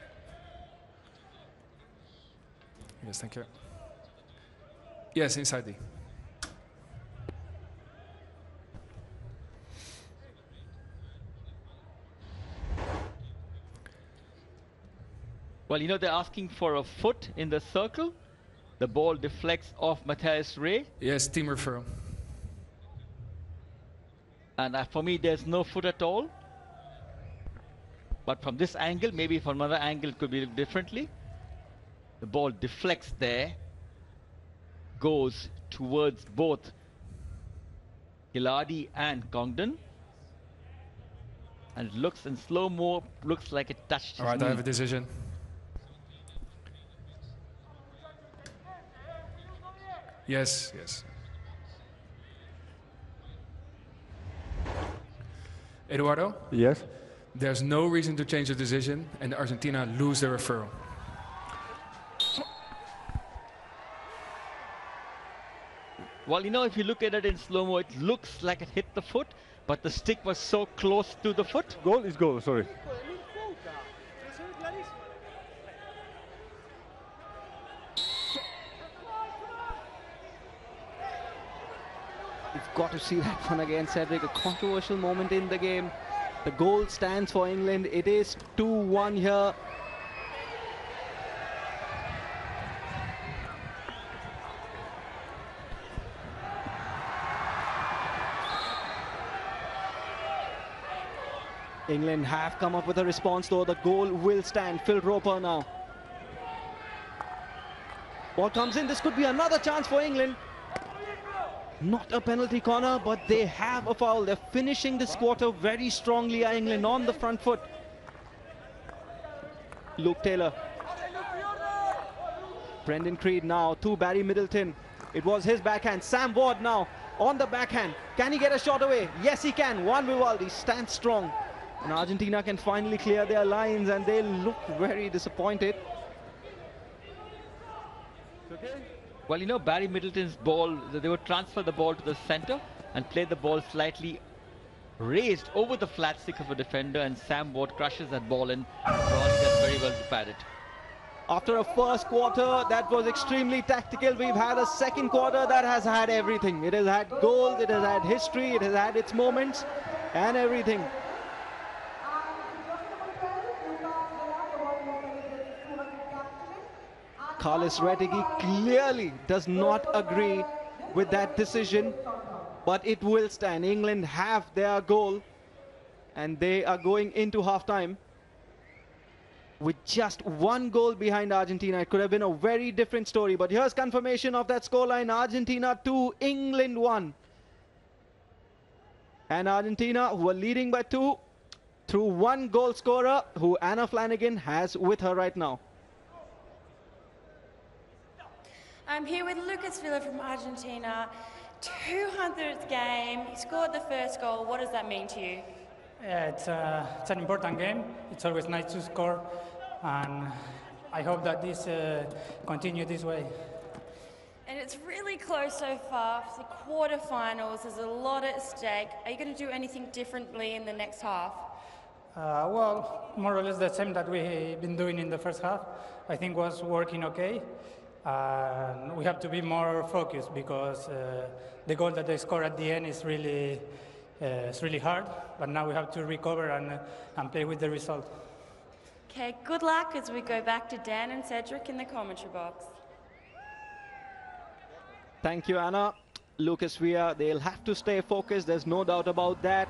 Yes, thank you. Yes, inside D.
Well, you know, they're asking for a foot in the circle. The ball deflects off Matthias Ray.
Yes, team referral.
And for me, there's no foot at all. But from this angle, maybe from another angle, it could be differently. The ball deflects there, goes towards both Gilardi and Congdon, and it looks in slow-mo, looks like it touched his
All right,
knee.
I have a decision. Yes, yes. Eduardo?
Yes.
There's no reason to change the decision, and Argentina lose the referral.
Well, you know, if you look at it in slow-mo, it looks like it hit the foot, but the stick was so close to the foot.
Goal is goal, sorry.
You've got to see that one again, Cedric. A controversial moment in the game. The goal stands for England. It is 2-1 here. England have come up with a response though. The goal will stand. Phil Roper now. Ball comes in. This could be another chance for England. Not a penalty corner, but they have a foul. They're finishing this quarter very strongly, England, on the front foot. Luke Taylor. Brendan Creed now to Barry Middleton. It was his backhand. Sam Ward now on the backhand. Can he get a shot away? Yes, he can. Juan Vivaldi stands strong. And Argentina can finally clear their lines, and they look very disappointed.
Well, you know, Barry Middleton's ball, they would transfer the ball to the center and play the ball slightly raised over the flat stick of a defender, and Sam Ward crushes that ball in. Ronnie does very well to pad it.
After a first quarter that was extremely tactical, we've had a second quarter that has had everything. It has had goals, it has had history, it has had its moments and everything. Carlos Retegi clearly does not agree with that decision, but it will stand. England have their goal and they are going into half-time with just one goal behind Argentina. It could have been a very different story, but here's confirmation of that scoreline. Argentina 2, England 1. And Argentina, who are leading by 2, through one goal scorer, who Anna Flanagan has with her right now.
I'm here with Lucas Villa from Argentina. 200th game, you scored the first goal. What does that mean to you?
Yeah, it's an important game. It's always nice to score, and I hope that this continue this way.
And it's really close so far. For the quarterfinals, there's a lot at stake. Are you going to do anything differently in the next half?
Well, more or less the same that we've been doing in the first half. I think was working okay. We have to be more focused because the goal that they score at the end is really hard. But now we have to recover and play with the result.
Okay, good luck as we go back to Dan and Cedric in the commentary box.
Thank you, Anna. Lucas Villa, they'll have to stay focused. There's no doubt about that.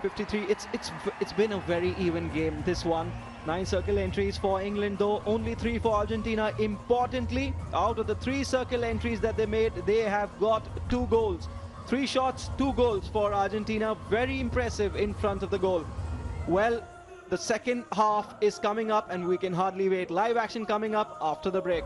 53. It's been a very even game, this one. 9 circle entries for England, though only 3 for Argentina. Importantly, out of the 3 circle entries that they made, they have got 2 goals. 3 shots, 2 goals for Argentina. Very impressive in front of the goal. Well, the second half is coming up and we can hardly wait. Live action coming up after the break.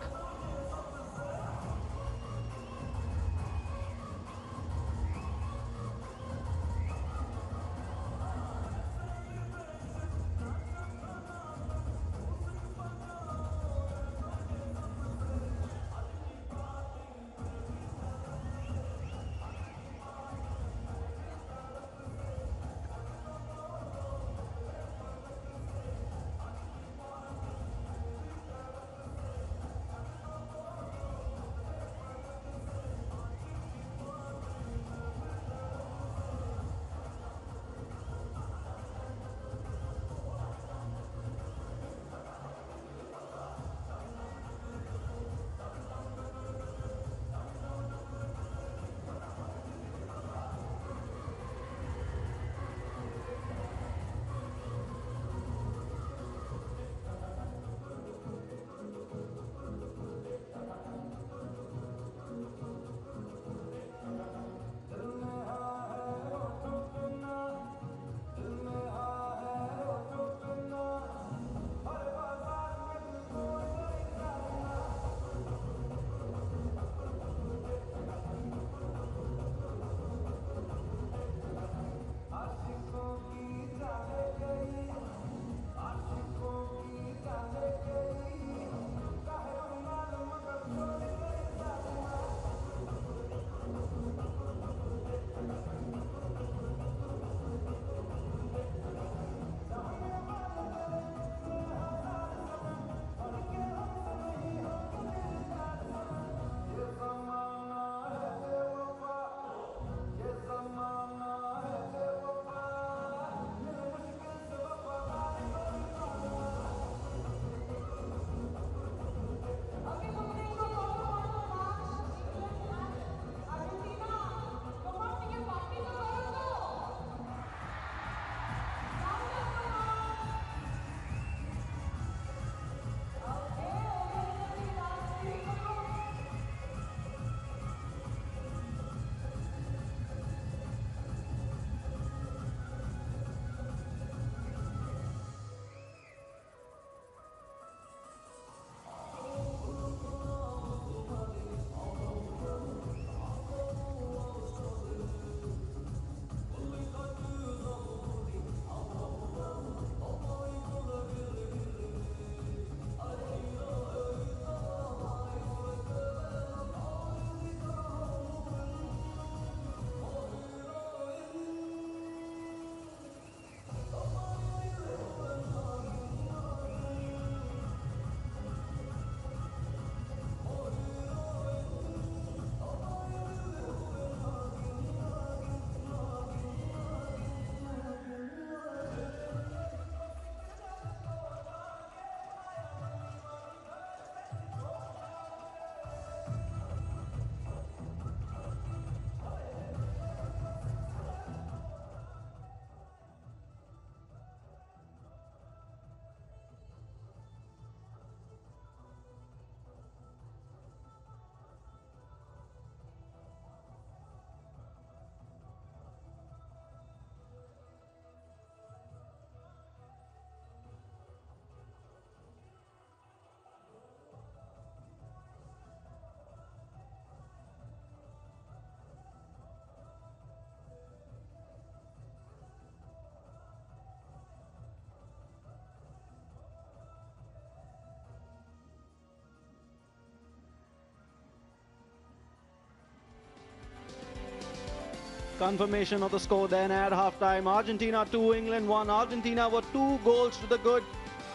Confirmation of the score then at halftime. Argentina 2, England 1. Argentina were 2 goals to the good.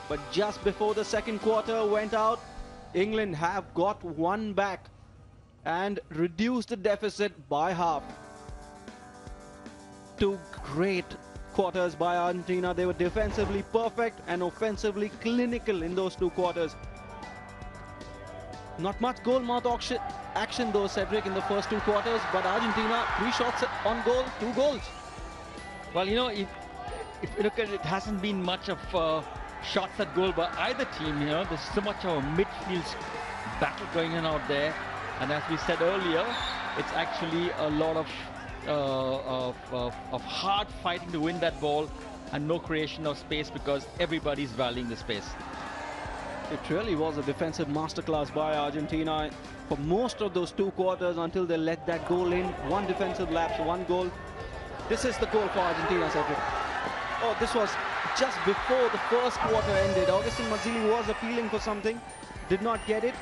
But just before the second quarter went out, England have got one back and reduced the deficit by half. 2 great quarters by Argentina. They were defensively perfect and offensively clinical in those 2 quarters. Not much goal mouth action though, Cedric, in the first 2 quarters, but Argentina 3 shots on goal, 2 goals.
Well, you know, if you look at it, it hasn't been much of shots at goal by either team. You know, there's so much of a midfield battle going on out there, and as we said earlier, it's actually a lot of hard fighting to win that ball and no creation of space because everybody's valuing the space.
It really was a defensive masterclass by Argentina for most of those 2 quarters until they let that goal in. 1 defensive lapse, 1 goal. This is the goal for Argentina, Cedric. Oh, this was just before the first quarter ended. Agustin Mazzilli was appealing for something, did not get it.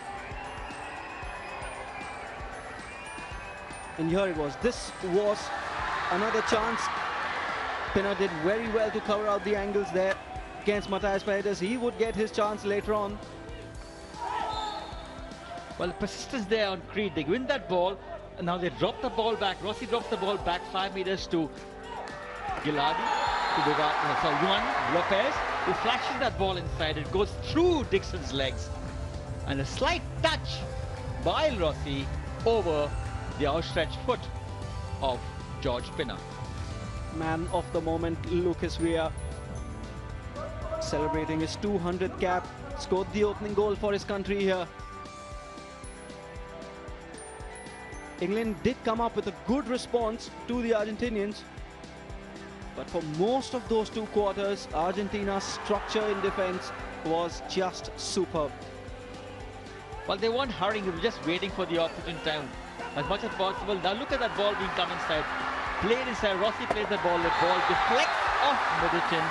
And here it was. This was another chance. Pina did very well to cover out the angles there against Matthias Paredes. He would get his chance later on.
Well, persistence there on Creed. They win that ball, and now they drop the ball back. Rossi drops the ball back 5 meters to Gilardi, to Juan Lopez, who flashes that ball inside. It goes through Dixon's legs. And a slight touch by Rossi over the outstretched foot of George Pina.
Man of the moment, Lucas Villa, celebrating his 200th cap, scored the opening goal for his country here. England did come up with a good response to the Argentinians, but for most of those 2 quarters, Argentina's structure in defense was just superb.
Well, they weren't hurrying, they were just waiting for the opportune time as much as possible. Now look at that ball being come inside. Played inside, Rossi plays the ball deflects off Middleton,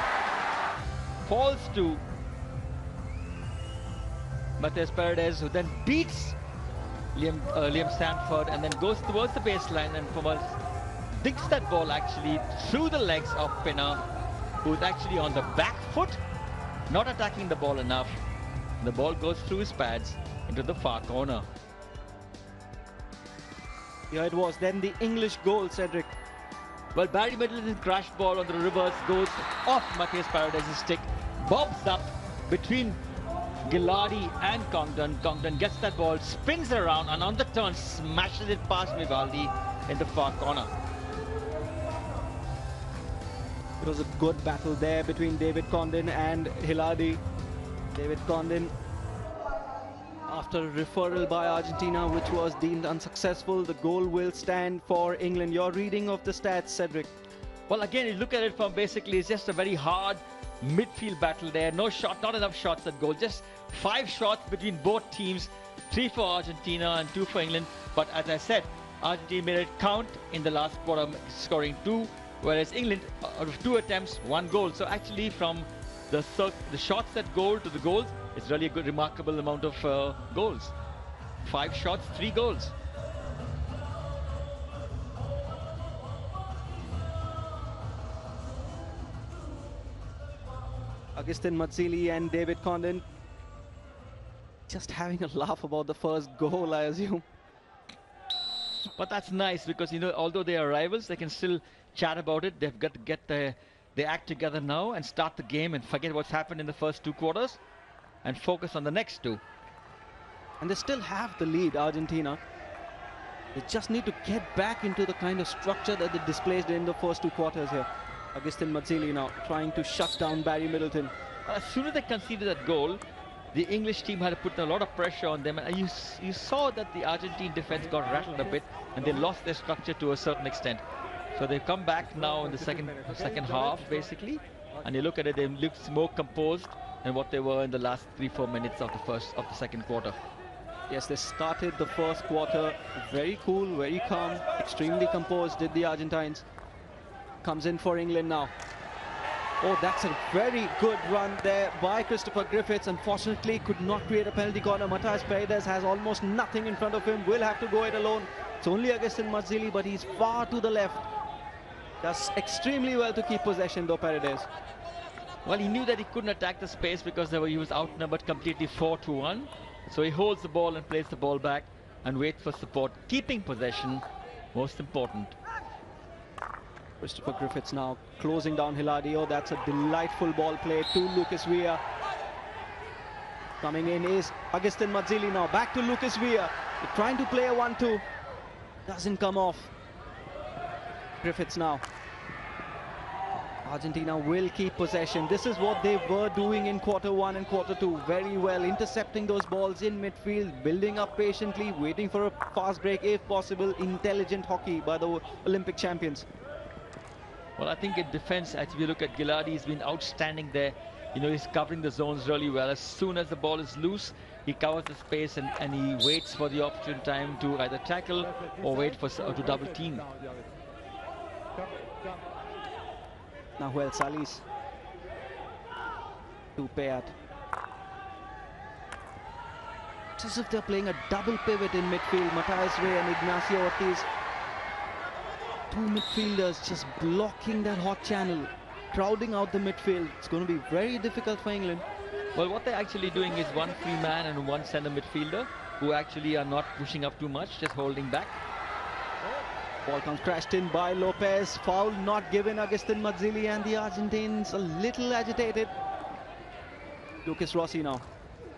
falls to Matthias Paredes, who then beats Liam Sanford and then goes towards the baseline and digs that ball actually through the legs of Pina, who's actually on the back foot, not attacking the ball enough. The ball goes through his pads into the far corner.
Here it was, then the English goal, Cedric.
Well, Barry Middleton's crashed ball on the reverse goes off Matthias Paredes' stick, bobs up between Gilardi and Congdon. Congdon gets that ball, spins around, and on the turn smashes it past Vivaldi in the far corner.
It was a good battle there between David Condon and Gilardi. David Condon, after a referral by Argentina, which was deemed unsuccessful, the goal will stand for England. Your reading of the stats, Cedric?
Well, again, you look at it from basically, it's just a very hard midfield battle there. No shot, not enough shots at goal. Just 5 shots between both teams, 3 for Argentina and 2 for England. But as I said, Argentina made it count in the last quarter, scoring 2, whereas England, out of 2 attempts, 1 goal. So actually, from the shots at goal to the goals, it's really a good, remarkable amount of goals. 5 shots, 3 goals.
Agustin Mazzilli and David Condon just having a laugh about the first goal, I assume.
But that's nice because, you know, although they are rivals, they can still chat about it. They've got to get their act together now and start the game and forget what's happened in the first 2 quarters and focus on the next 2.
And they still have the lead, Argentina. They just need to get back into the kind of structure that they displayed in the first 2 quarters here. Agustin Mazzilli now trying to shut down Barry Middleton.
As soon as they conceded that goal, the English team had to put a lot of pressure on them, and you saw that the Argentine defense got rattled a bit and they lost their structure to a certain extent. So they've come back now in the second half basically, and you look at it, they look more composed than what they were in the last 3-4 minutes of the second quarter.
Yes, they started the first quarter very cool, very calm, extremely composed, did the Argentines. Comes in for England now. Oh, that's a very good run there by Christopher Griffiths. Unfortunately, could not create a penalty corner. Matthias Paredes has almost nothing in front of him. Will have to go it alone. It's only Agustin Mazzilli, but he's far to the left. Does extremely well to keep possession though, Paredes.
Well, he knew that he couldn't attack the space because he was outnumbered completely 4-1. So he holds the ball and plays the ball back and waits for support. Keeping possession, most important.
Christopher Griffiths now closing down Hiladi. Oh, that's a delightful ball play to Lucas Villa. Coming in is Agustin Mazzilli now. Back to Lucas Villa. They're trying to play a 1-2. Doesn't come off. Griffiths now. Argentina will keep possession. This is what they were doing in Q1 and Q2 very well, intercepting those balls in midfield, building up patiently, waiting for a fast break if possible. Intelligent hockey by the Olympic champions.
Well, I think in defense, as we look at Gillardi, he's been outstanding there. You know, he's covering the zones really well. As soon as the ball is loose, he covers the space and he waits for the opportune time to either tackle or wait for to double team.
Nahuel Salis to Payat. It's as if they're playing a double pivot in midfield. Matthias Ray and Ignacio Ortiz. Two midfielders just blocking that hot channel, crowding out the midfield. It's going to be very difficult for England.
Well, what they're actually doing is one free man and one center midfielder who actually are not pushing up too much, just holding back.
Ball comes crashed in by Lopez. Foul not given. Agustin Mazzilli and the Argentines a little agitated. Lucas Rossi now.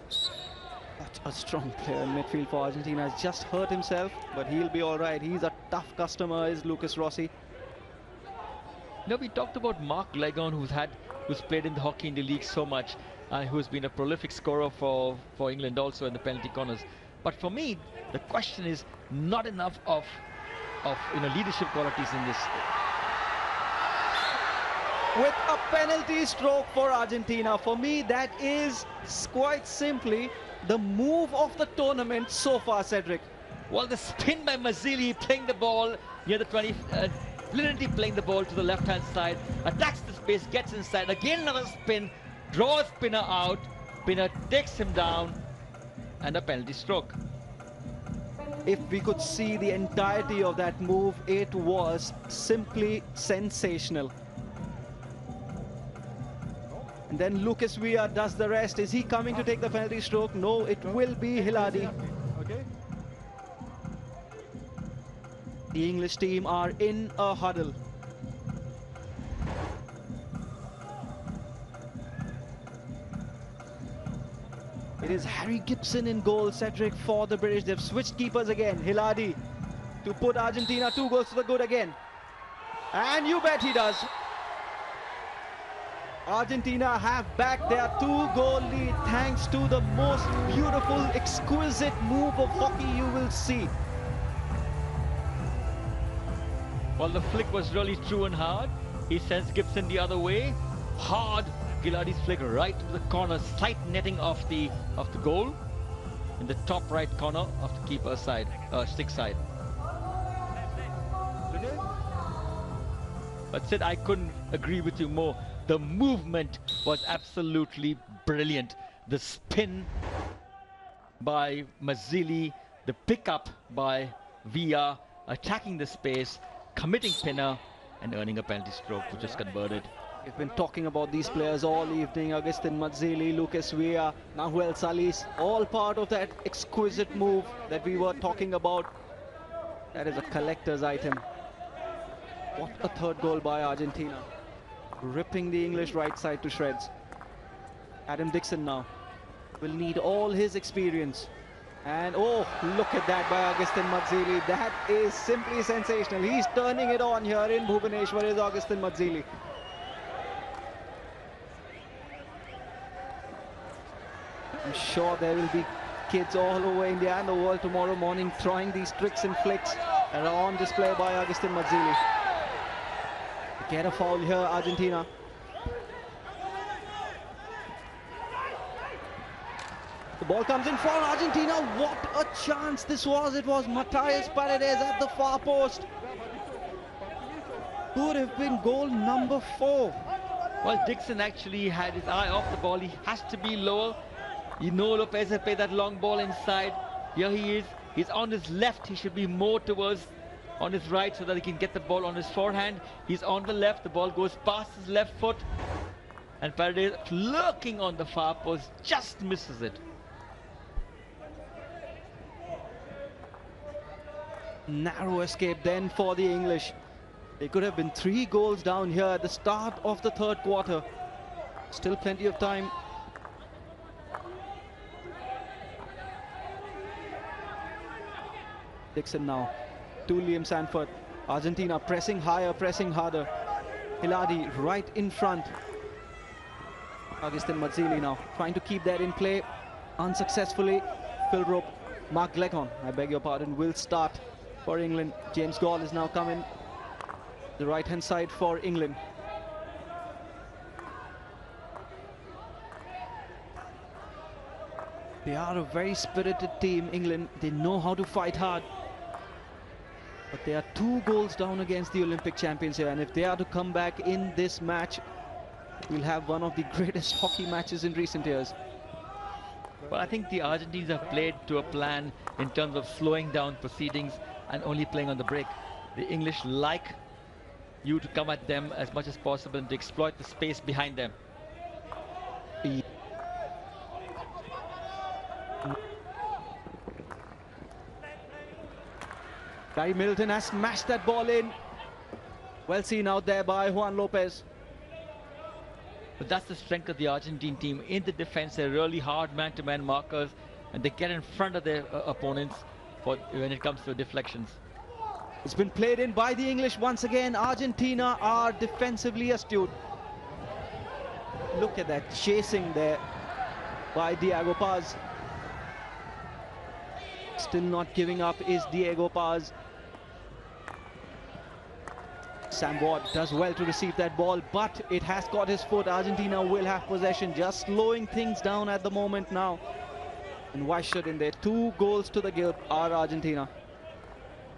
Such a strong player in midfield for Argentina. Has just hurt himself, but he'll be all right. He's a tough customer, is Lucas Rossi.
Now, we talked about Mark Legon, who's played in the hockey in the league so much, who's been a prolific scorer for England also in the penalty corners. But for me, the question is not enough of leadership qualities in this.
With a penalty stroke for Argentina, for me that is quite simply the move of the tournament so far, Cedric.
Well, the spin by Mazzilli, playing the ball near the 20, brilliantly playing the ball to the left-hand side, attacks the space, gets inside, again another spin, draws Pinner out, Pinner takes him down, and a penalty stroke.
If we could see the entirety of that move, it was simply sensational. And then Lucas Villa does the rest. Is he coming to take the penalty stroke? No, it will be Hiladi. The English team are in a huddle. It is Harry Gibson in goal, Cedric, for the British. They've switched keepers again. Hiladi to put Argentina 2 goals to the good again. And you bet he does. Argentina have back their 2-goal lead thanks to the most beautiful, exquisite move of hockey you will see.
Well, the flick was really true and hard. He sends Gibson the other way. Hard. Gillardi's flick right to the corner, slight netting of the goal in the top right corner of the keeper's side, stick side. But Sid, I couldn't agree with you more. The movement was absolutely brilliant. The spin by Mazzilli, the pickup by Villa, attacking the space, committing Pinner, and earning a penalty stroke, which is converted.
We've been talking about these players all evening. Agustin Mazzilli, Lucas Villa, Nahuel Salis, all part of that exquisite move that we were talking about. That is a collector's item. What a third goal by Argentina. Ripping the English right side to shreds. Adam Dixon now will need all his experience. And oh, look at that by Agustin Mazzilli. That is simply sensational. He's turning it on here in Bhubaneswar, is Agustin Mazzilli. I'm sure there will be kids all over India and the world tomorrow morning trying these tricks and flicks that are on display by Agustin Mazzilli. Get a foul here, Argentina. The ball comes in for Argentina. What a chance this was. It was Matthias Paredes at the far post. Could have been goal number 4.
Well, Dixon actually had his eye off the ball. He has to be lower. You know Lopez had played that long ball inside. Here he is. He's on his left. He should be more towards on his right so that he can get the ball on his forehand. He's on the left, the ball goes past his left foot, and Paredes, lurking on the far post, just misses it.
Narrow escape then for the English. They could have been 3 goals down here at the start of the third quarter. Still plenty of time. Dixon now to Liam Sanford. Argentina pressing higher, pressing harder. Hiladi right in front. Agustin Mazzilli now trying to keep that in play unsuccessfully. Phil Rope, Mark Glecon, I beg your pardon, will start for England. James Gall is now coming the right hand side for England. They are a very spirited team, England. They know how to fight hard. But they are 2 goals down against the Olympic champions here, and if they are to come back in this match, we'll have one of the greatest hockey matches in recent years.
Well, I think the Argentines have played to a plan in terms of slowing down proceedings and only playing on the break. The English like you to come at them as much as possible and to exploit the space behind them.
Gary Middleton has smashed that ball in. Well seen out there by Juan Lopez.
But that's the strength of the Argentine team. In the defense, they're really hard man-to-man markers, and they get in front of their opponents when it comes to deflections.
It's been played in by the English once again. Argentina are defensively astute. Look at that chasing there by Diego Paz. Still not giving up is Diego Paz. Sam Ward does well to receive that ball, but it has caught his foot. Argentina will have possession, just slowing things down at the moment now. And why shouldn't they? 2 goals to the guilt are Argentina.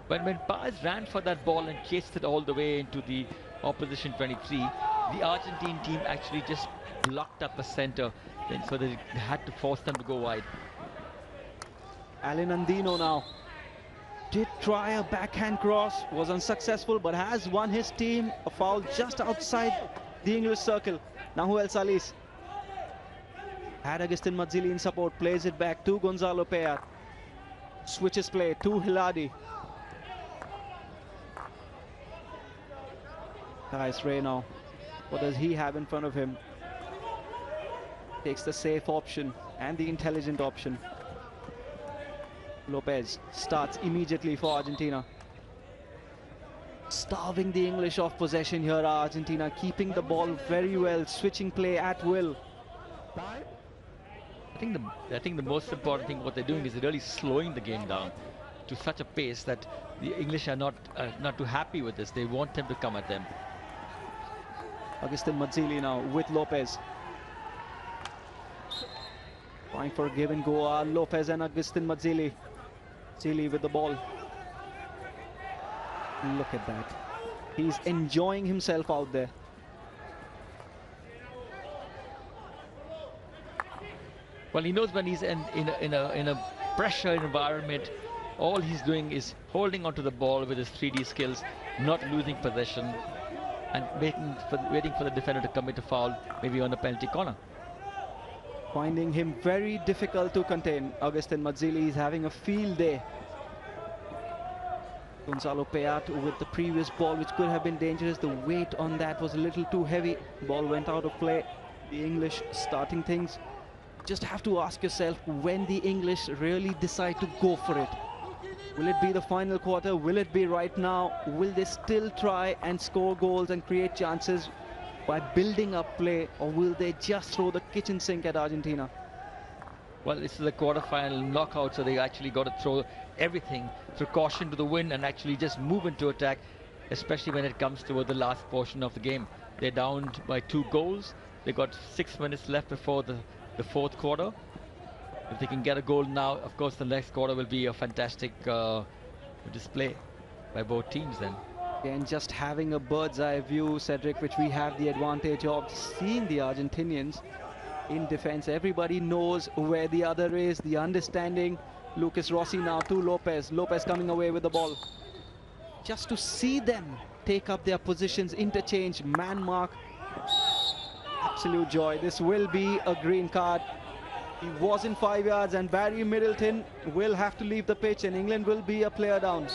When Paz ran for that ball and chased it all the way into the opposition 23, the Argentine team actually just blocked up the center, and so they had to force them to go wide.
Alan Andino now did try a backhand cross, was unsuccessful, but has won his team a foul just outside the English circle. Nahuel Salis had Agustin Mazzilli in support, plays it back to Gonzalo Payat. Switches play to Hiladi. Nice Ray now. What does he have in front of him? Takes the safe option and the intelligent option. Lopez starts immediately for Argentina. Starving the English off possession here, Argentina keeping the ball very well, switching play at will.
I think the most important thing what they're doing is they're really slowing the game down to such a pace that the English are not too happy with this. They want them to come at them.
Agustin Mazzilli now with Lopez. Trying for a give and go are Lopez and Agustin Mazzilli. Mazzilli with the ball. Look at that. He's enjoying himself out there.
Well, he knows when he's in a pressure environment, all he's doing is holding onto the ball with his 3D skills, not losing possession, and waiting for the defender to commit a foul, maybe on a penalty corner.
Finding him very difficult to contain. Agustin Mazzilli is having a field day. Gonzalo Payat with the previous ball, which could have been dangerous. The weight on that was a little too heavy. Ball went out of play. The English starting things. Just have to ask yourself when the English really decide to go for it. Will it be the final quarter? Will it be right now? Will they still try and score goals and create chances by building up play, or will they just throw the kitchen sink at Argentina?
Well, this is a quarter-final knockout, so they actually got to throw everything, throw caution to the wind, and actually just move into attack, especially when it comes to the last portion of the game. They're down by 2 goals. They got 6 minutes left before the fourth quarter. If they can get a goal now, of course, the next quarter will be a fantastic display by both teams then.
And just having a bird's eye view, Cedric, which we have the advantage of seeing the Argentinians in defense. Everybody knows where the other is, the understanding. Lucas Rossi now to Lopez. Lopez coming away with the ball. just to see them take up their positions, interchange, man mark. Absolute joy. This will be a green card. He was in 5 yards and Barry Middleton will have to leave the pitch and England will be a player down.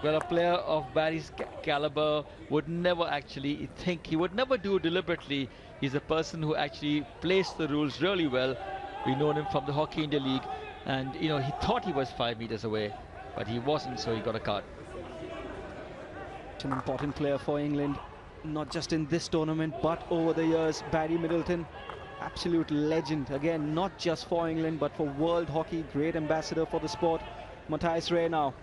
Well, a player of Barry's caliber would never actually think, he would never do it deliberately. He's a person who actually plays the rules really well. We know him from the Hockey India League, and you know, he thought he was 5 meters away, but he wasn't, so he got a card.
An important player for England, not just in this tournament, but over the years. Barry Middleton, absolute legend, again, not just for England, but for world hockey, great ambassador for the sport. Matthias Ray now.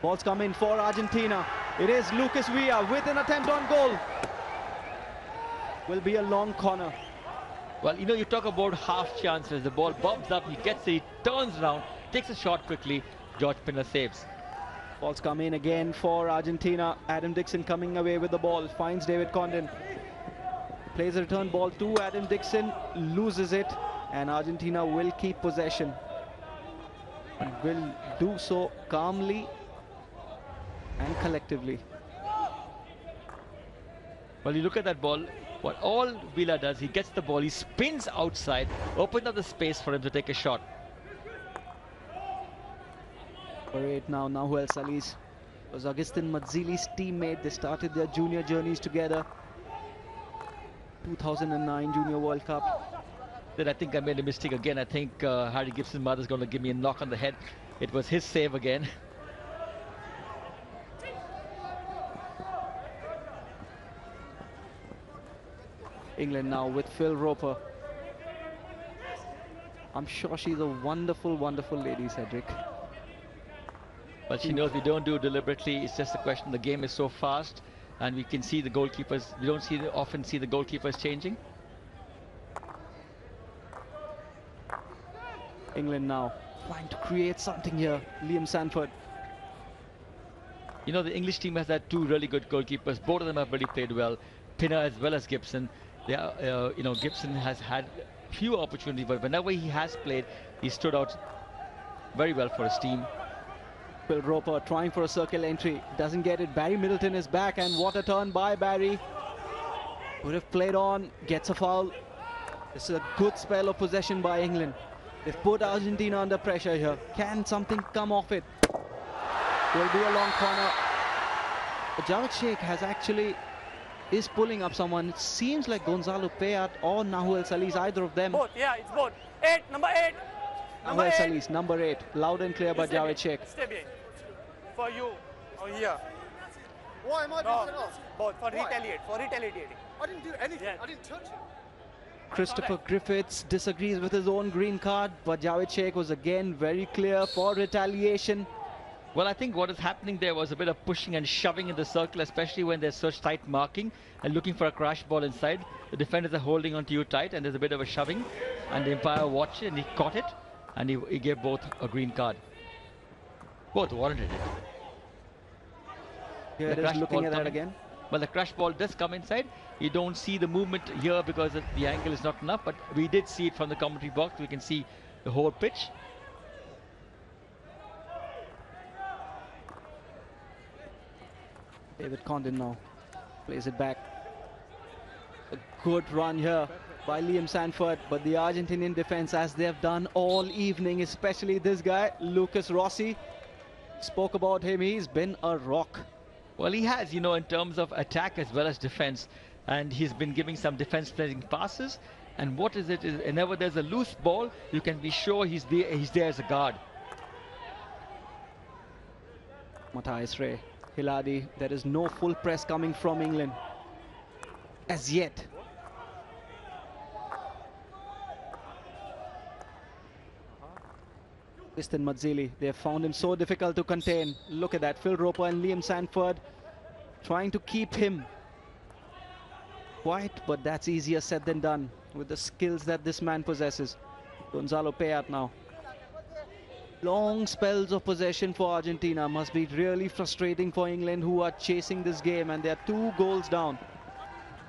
Balls come in for Argentina. It is Lucas Villa with an attempt on goal. Will be a long corner.
Well, you know, you talk about half chances. The ball bobs up, he gets it, he turns around, takes a shot quickly. George Pinner saves.
Balls come in again for Argentina. Adam Dixon coming away with the ball, finds David Condon. Plays a return ball to Adam Dixon, loses it, and Argentina will keep possession. And will do so calmly and collectively.
Well, you look at that ball, what all Villa does, he gets the ball, he spins outside, opens up the space for him to take a shot.
Number 8 now, Nahuel Salis. Was Agustin Mazzili's teammate. They started their junior journeys together. 2009 Junior World Cup.
Then I think I made a mistake again. I think Harry Gibson's mother's going to give me a knock on the head. It was his save again.
England now with Phil Roper. I'm sure she's a wonderful, wonderful lady, Cedric.
But she knows we don't do it deliberately. It's just a question. The game is so fast, and we can see the goalkeepers. We don't often see the goalkeepers changing.
England now trying to create something here. Liam Sanford.
You know, the English team has had two really good goalkeepers. Both of them have really played well. Pinner as well as Gibson. They are, you know, Gibson has had few opportunities, but whenever he has played, he stood out very well for his team.
Phil Roper trying for a circle entry, doesn't get it. Barry Middleton is back, and what a turn by Barry. Would have played on, gets a foul. This is a good spell of possession by England. They've put Argentina under pressure here. Can something come off it? Will be a long corner. Javed Sheikh has actually is pulling up someone. It seems like Gonzalo Payat or Nahuel Salis, either of them.
Both, yeah, it's both. 8, number 8.
Nahuel Salis, number 8. Loud and clear by Javed Sheikh.
Stay behind. For you, or here.
Why am I being sent off?
Both, for retaliating.
I didn't do anything,
Yeah.
I didn't touch him.
Christopher Griffiths disagrees with his own green card, but Javed Sheikh was again very clear for retaliation.
Well, I think what is happening there was a bit of pushing and shoving in the circle, especially when there's such tight marking and looking for a crash ball inside. The defenders are holding on to you tight, and there's a bit of a shoving, and the umpire watched it and he caught it, and he gave both a green card. Both warranted it.
Here it is, looking at that again.
Well, the crash ball does come inside. You don't see the movement here because the angle is not enough, but we did see it from the commentary box. We can see the whole pitch.
David Condon now plays it back. A good run here by Liam Sanford, but the Argentinian defense, as they've done all evening, especially this guy, Lucas Rossi, spoke about him. He's been a rock.
Well, he has, you know, in terms of attack as well as defense, and he's been giving some defense-playing passes. And what is it? Is whenever there's a loose ball, you can be sure he's there as a guard.
Matthias Ray, Hiladi, there is no full press coming from England as yet. Agustin Mazzilli, they have found him so difficult to contain. Look at that, Phil Roper and Liam Sanford trying to keep him quiet, but that's easier said than done with the skills that this man possesses. Gonzalo Payat now. Long spells of possession for Argentina must be really frustrating for England, who are chasing this game, and they're 2 goals down.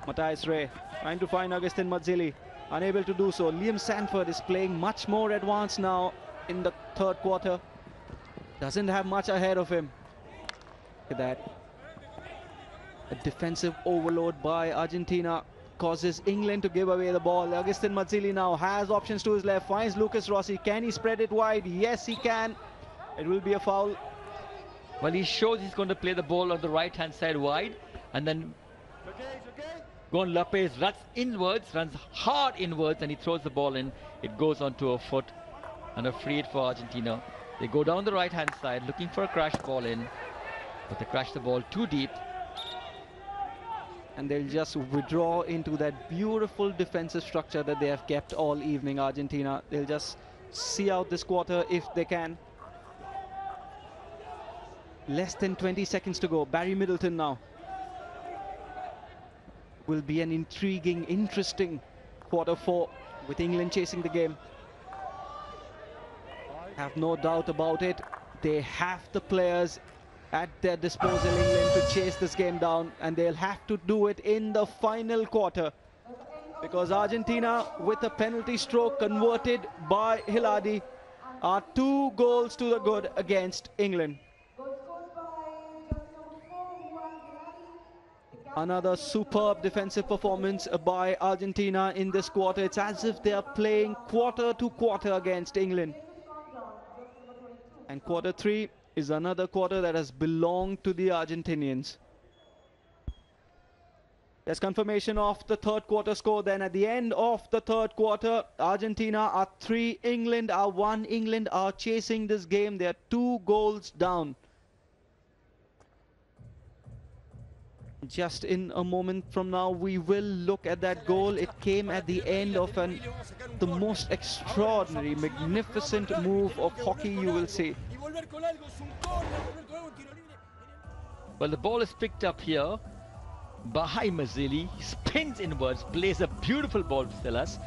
Matthias Ray trying to find Agustin Mazzilli, unable to do so. Liam Sanford is playing much more advanced now in the third quarter. Doesn't have much ahead of him. Look at that. A defensive overload by Argentina causes England to give away the ball. Agustin Mazzilli now has options to his left, finds Lucas Rossi. Can he spread it wide? Yes, he can. It will be a foul.
Well, he shows he's going to play the ball on the right-hand side wide, and then Gon Lopez runs inwards, runs hard inwards, and he throws the ball in. It goes onto a foot, and a free hit for Argentina. They go down the right-hand side looking for a crash ball in, but they crash the ball too deep.
And they'll just withdraw into that beautiful defensive structure that they have kept all evening, Argentina. They'll just see out this quarter if they can. Less than 20 seconds to go. Barry Middleton now. Will be an intriguing, interesting quarter 4 with England chasing the game. Have no doubt about it. They have the players at their disposal, England, to chase this game down, and they'll have to do it in the final quarter, because Argentina, with a penalty stroke converted by Hiladi, are 2 goals to the good against England. Another superb defensive performance by Argentina in this quarter. It's as if they are playing quarter to quarter against England. And quarter 3 is another quarter that has belonged to the Argentinians. There's confirmation of the third quarter score. Then at the end of the third quarter, Argentina are 3, England are 1. England are chasing this game. They are 2 goals down. Just in a moment from now, we will look at that goal. It came at the end of the most extraordinary, magnificent move of hockey you will see.
Well, the ball is picked up here by Mazzilli. He spins inwards, plays a beautiful ball to Silas,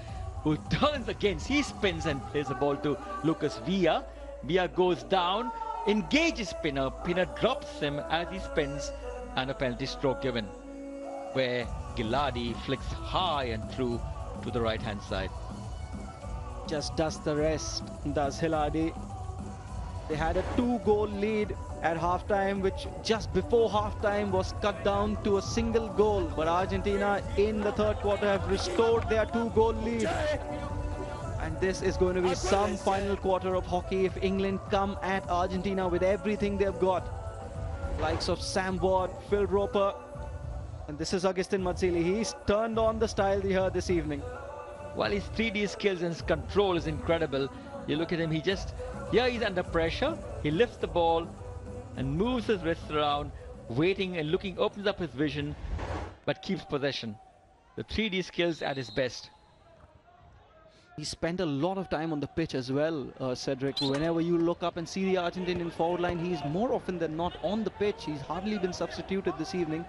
who turns against. He spins and plays the ball to Lucas Villa. Villa goes down, engages Pinner. Pinner drops him as he spins, and a penalty stroke given, where Giladi flicks high and through to the right-hand side.
Just does the rest, does Hiladi. They had a 2-goal lead at halftime, which just before halftime was cut down to a single goal. But Argentina in the third quarter have restored their 2-goal lead. And this is going to be some final quarter of hockey if England come at Argentina with everything they've got. Likes of Sam Ward, Phil Roper, and this is Agustin Mazzilli. He's turned on the style here this evening.
Well, his 3D skills and his control is incredible. You look at him, here he's under pressure. He lifts the ball and moves his wrists around, waiting and looking, opens up his vision, but keeps possession. The 3D skills at his best.
He spent a lot of time on the pitch as well, Cedric. Whenever you look up and see the Argentinian forward line, he's more often than not on the pitch. He's hardly been substituted this evening.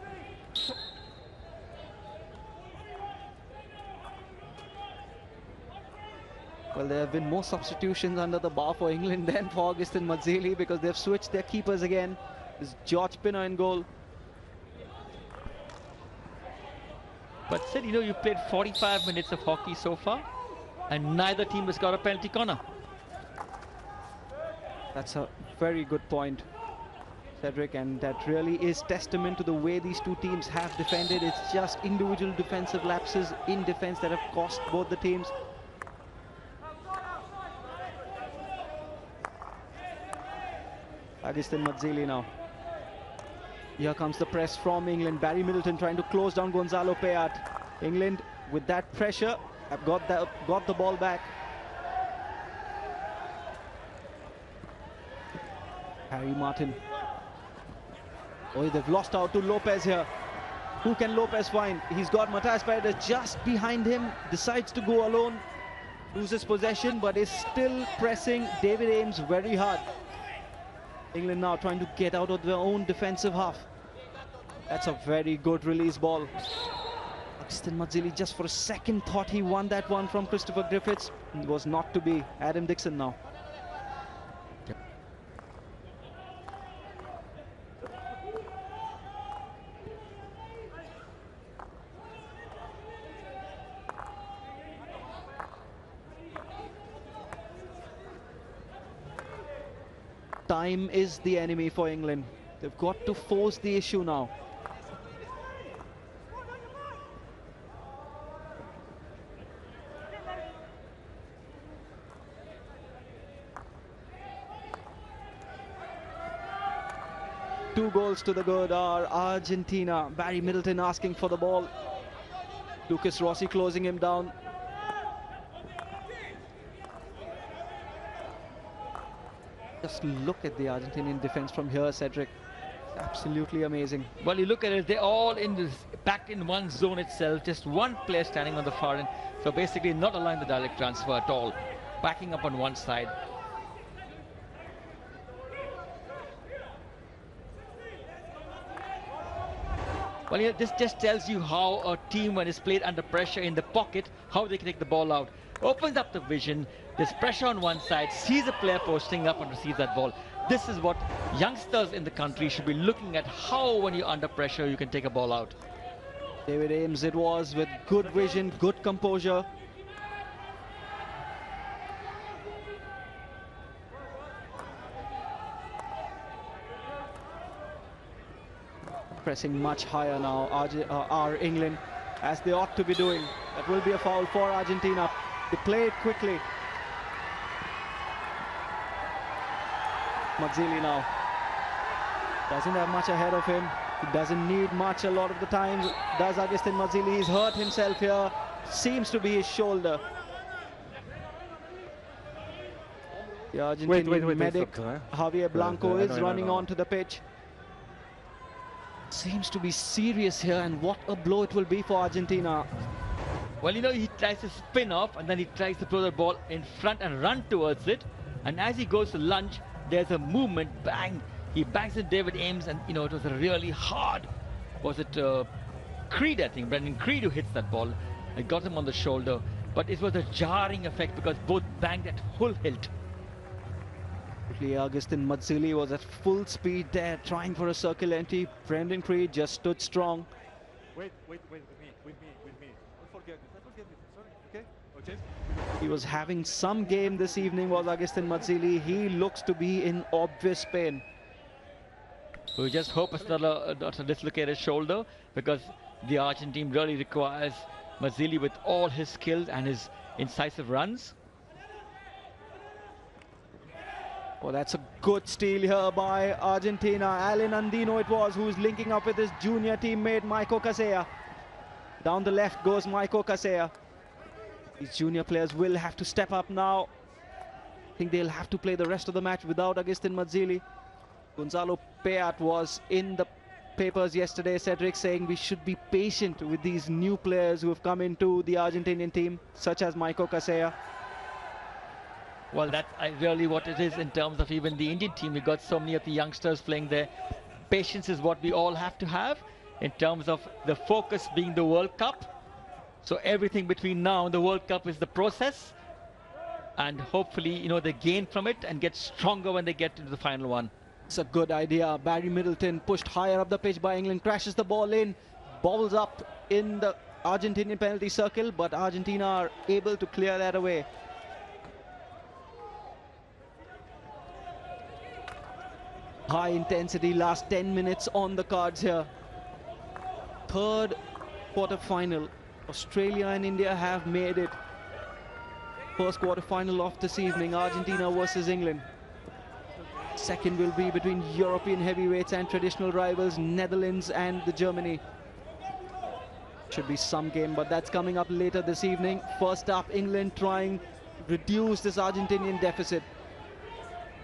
Well, there have been more substitutions under the bar for England than for Agustin Mazzilli, because they've switched their keepers again. There's George Pinner in goal.
But Sid, you know, you played 45 minutes of hockey so far, and neither team has got a penalty corner.
That's a very good point, Cedric, and that really is testament to the way these two teams have defended. It's just individual defensive lapses in defense that have cost both the teams. Agustin Mazzilli now. Here comes the press from England. Barry Middleton trying to close down Gonzalo Payat. England, with that pressure, have got the ball back. Harry Martin. Oh, they've lost out to Lopez here. Who can Lopez find? He's got Matthias Paredes just behind him. Decides to go alone. Loses possession, but is still pressing David Ames very hard. England now trying to get out of their own defensive half. That's a very good release ball. Agustin Mazzilli just for a second thought he won that one from Christopher Griffiths. It was not to be. Adam Dixon now. Time is the enemy for England. They've got to force the issue now. Two goals to the good are Argentina. Barry Middleton asking for the ball. Lucas Rossi closing him down. Just look at the Argentinian defense from here, Cedric. Absolutely amazing.
Well, you look at it, they're all in this, packed in one zone itself. Just one player standing on the far end. So basically not allowing the direct transfer at all. Backing up on one side. Well, yeah, this just tells you how a team, when it's played under pressure in the pocket, how they can take the ball out. Opens up the vision, there's pressure on one side, sees a player posting up and receives that ball. This is what youngsters in the country should be looking at, how when you're under pressure you can take a ball out.
David Ames it was, with good vision, good composure. Pressing much higher now, England, as they ought to be doing. That will be a foul for Argentina. They play it quickly. Mazzilli now. Doesn't have much ahead of him. He doesn't need much a lot of the times. Does Agustin Mazzilli? He's hurt himself here. Seems to be his shoulder. The Argentinian medic, Javier Blanco, is running onto the pitch. Seems to be serious here, and what a blow it will be for Argentina.
Well, you know, he tries to spin off and then he tries to throw the ball in front and run towards it. And as he goes to lunge, there's a movement, bang. He bangs at David Ames, and you know, it was a really hard, was it Creed, I think, Brendan Creed, who hits that ball. It got him on the shoulder, but it was a jarring effect because both banged at full hilt.
Agustin Mazzilli was at full speed there, trying for a circle entry. Brendan Creed just stood strong.
Wait, with me. Don't forget me, sorry, okay?
He was having some game this evening, was Agustin Mazzilli. He looks to be in obvious pain.
We just hope it's not a dislocated shoulder, because the Argentine really requires Mazzilli with all his skills and his incisive runs.
Oh, that's a good steal here by Argentina. Alan Andino it was, who's linking up with his junior teammate Maiko Casella. Down the left goes Maiko Casella. These junior players will have to step up now. I think they'll have to play the rest of the match without Agustin Mazzilli. Gonzalo Peat was in the papers yesterday, Cedric, saying we should be patient with these new players who have come into the Argentinian team, such as Maiko Casella.
Well, that's really what it is in terms of even the Indian team. We got so many of the youngsters playing there. Patience is what we all have to have in terms of the focus being the World Cup. So everything between now and the World Cup is the process. And hopefully, you know, they gain from it and get stronger when they get into the final one.
It's a good idea. Barry Middleton, pushed higher up the pitch by England, crashes the ball in, bobbles up in the Argentinian penalty circle, but Argentina are able to clear that away. High intensity, last 10 minutes on the cards here. Third quarter-final. Australia and India have made it. First quarter-final of this evening, Argentina versus England. Second will be between European heavyweights and traditional rivals, Netherlands and Germany. Should be some game, but that's coming up later this evening. First up, England trying to reduce this Argentinian deficit.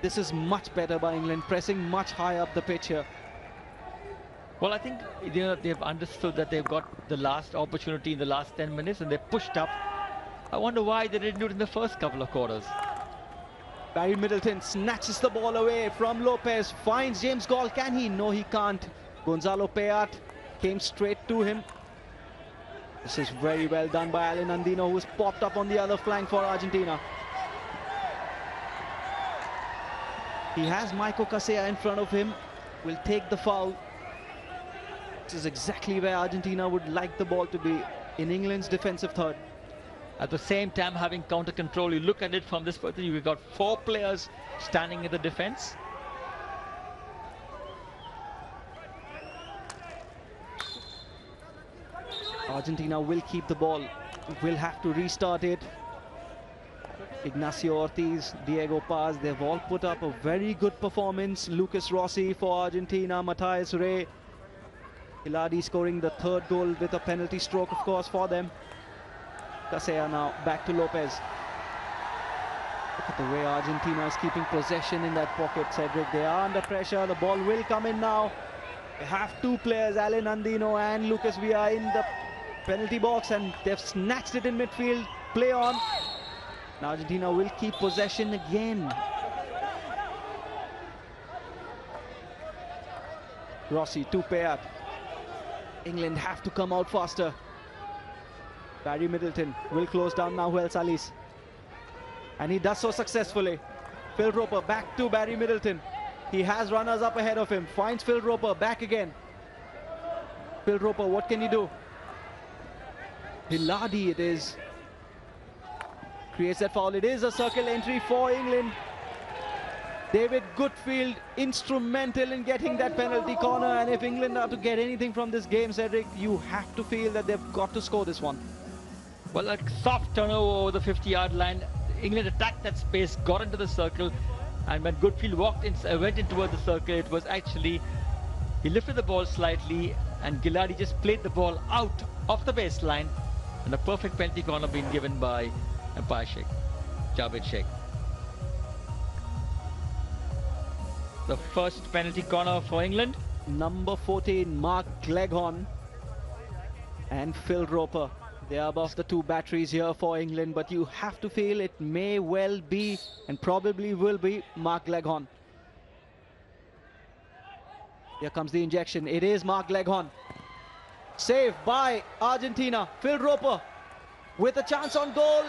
This is much better by England, pressing much higher up the pitch here.
Well, I think they've understood that they've got the last opportunity in the last 10 minutes and they pushed up. I wonder why they didn't do it in the first couple of quarters.
Barry Middleton snatches the ball away from Lopez, finds James Gall. Can he? No, he can't. Gonzalo Peat came straight to him. This is very well done by Alan Andino, who's popped up on the other flank for Argentina. He has Maiko Casella in front of him, will take the foul. This is exactly where Argentina would like the ball to be, in England's defensive third.
At the same time, having counter control, you look at it from this perspective, you've got 4 players standing in the defense.
Argentina will keep the ball. Will have to restart it. Ignacio Ortiz, Diego Paz, they've all put up a very good performance. Lucas Rossi for Argentina, Matthias Rey. Hiladi scoring the third goal with a penalty stroke, of course, for them. Casella now back to Lopez. Look at the way Argentina is keeping possession in that pocket, Cedric. They are under pressure. The ball will come in now. They have two players, Alan Andino and Lucas Villa, in the penalty box, and they've snatched it in midfield. Play on. Now Argentina will keep possession again. Rossi to Payat. England have to come out faster. Barry Middleton will close down now Huel Salis. And he does so successfully. Phil Roper back to Barry Middleton. He has runners up ahead of him. Finds Phil Roper back again. Phil Roper, what can he do? Hiladi it is. Creates that foul. It is a circle entry for England. David Goodfield instrumental in getting that penalty corner, and if England are to get anything from this game, Cedric, you have to feel that they've got to score this one.
Well, a soft turnover over the 50-yard line. England attacked that space, got into the circle, and when Goodfield went in toward the circle, it was actually, he lifted the ball slightly and Gillardi just played the ball out of the baseline, and a perfect penalty corner being given by Empire Sheikh, Javed Sheikh. The first penalty corner for England.
Number 14, Mark Gleghorn and Phil Roper. They are above the two batteries here for England, but you have to feel it may well be, and probably will be, Mark Gleghorn. Here comes the injection. It is Mark Gleghorn. Saved by Argentina. Phil Roper with a chance on goal,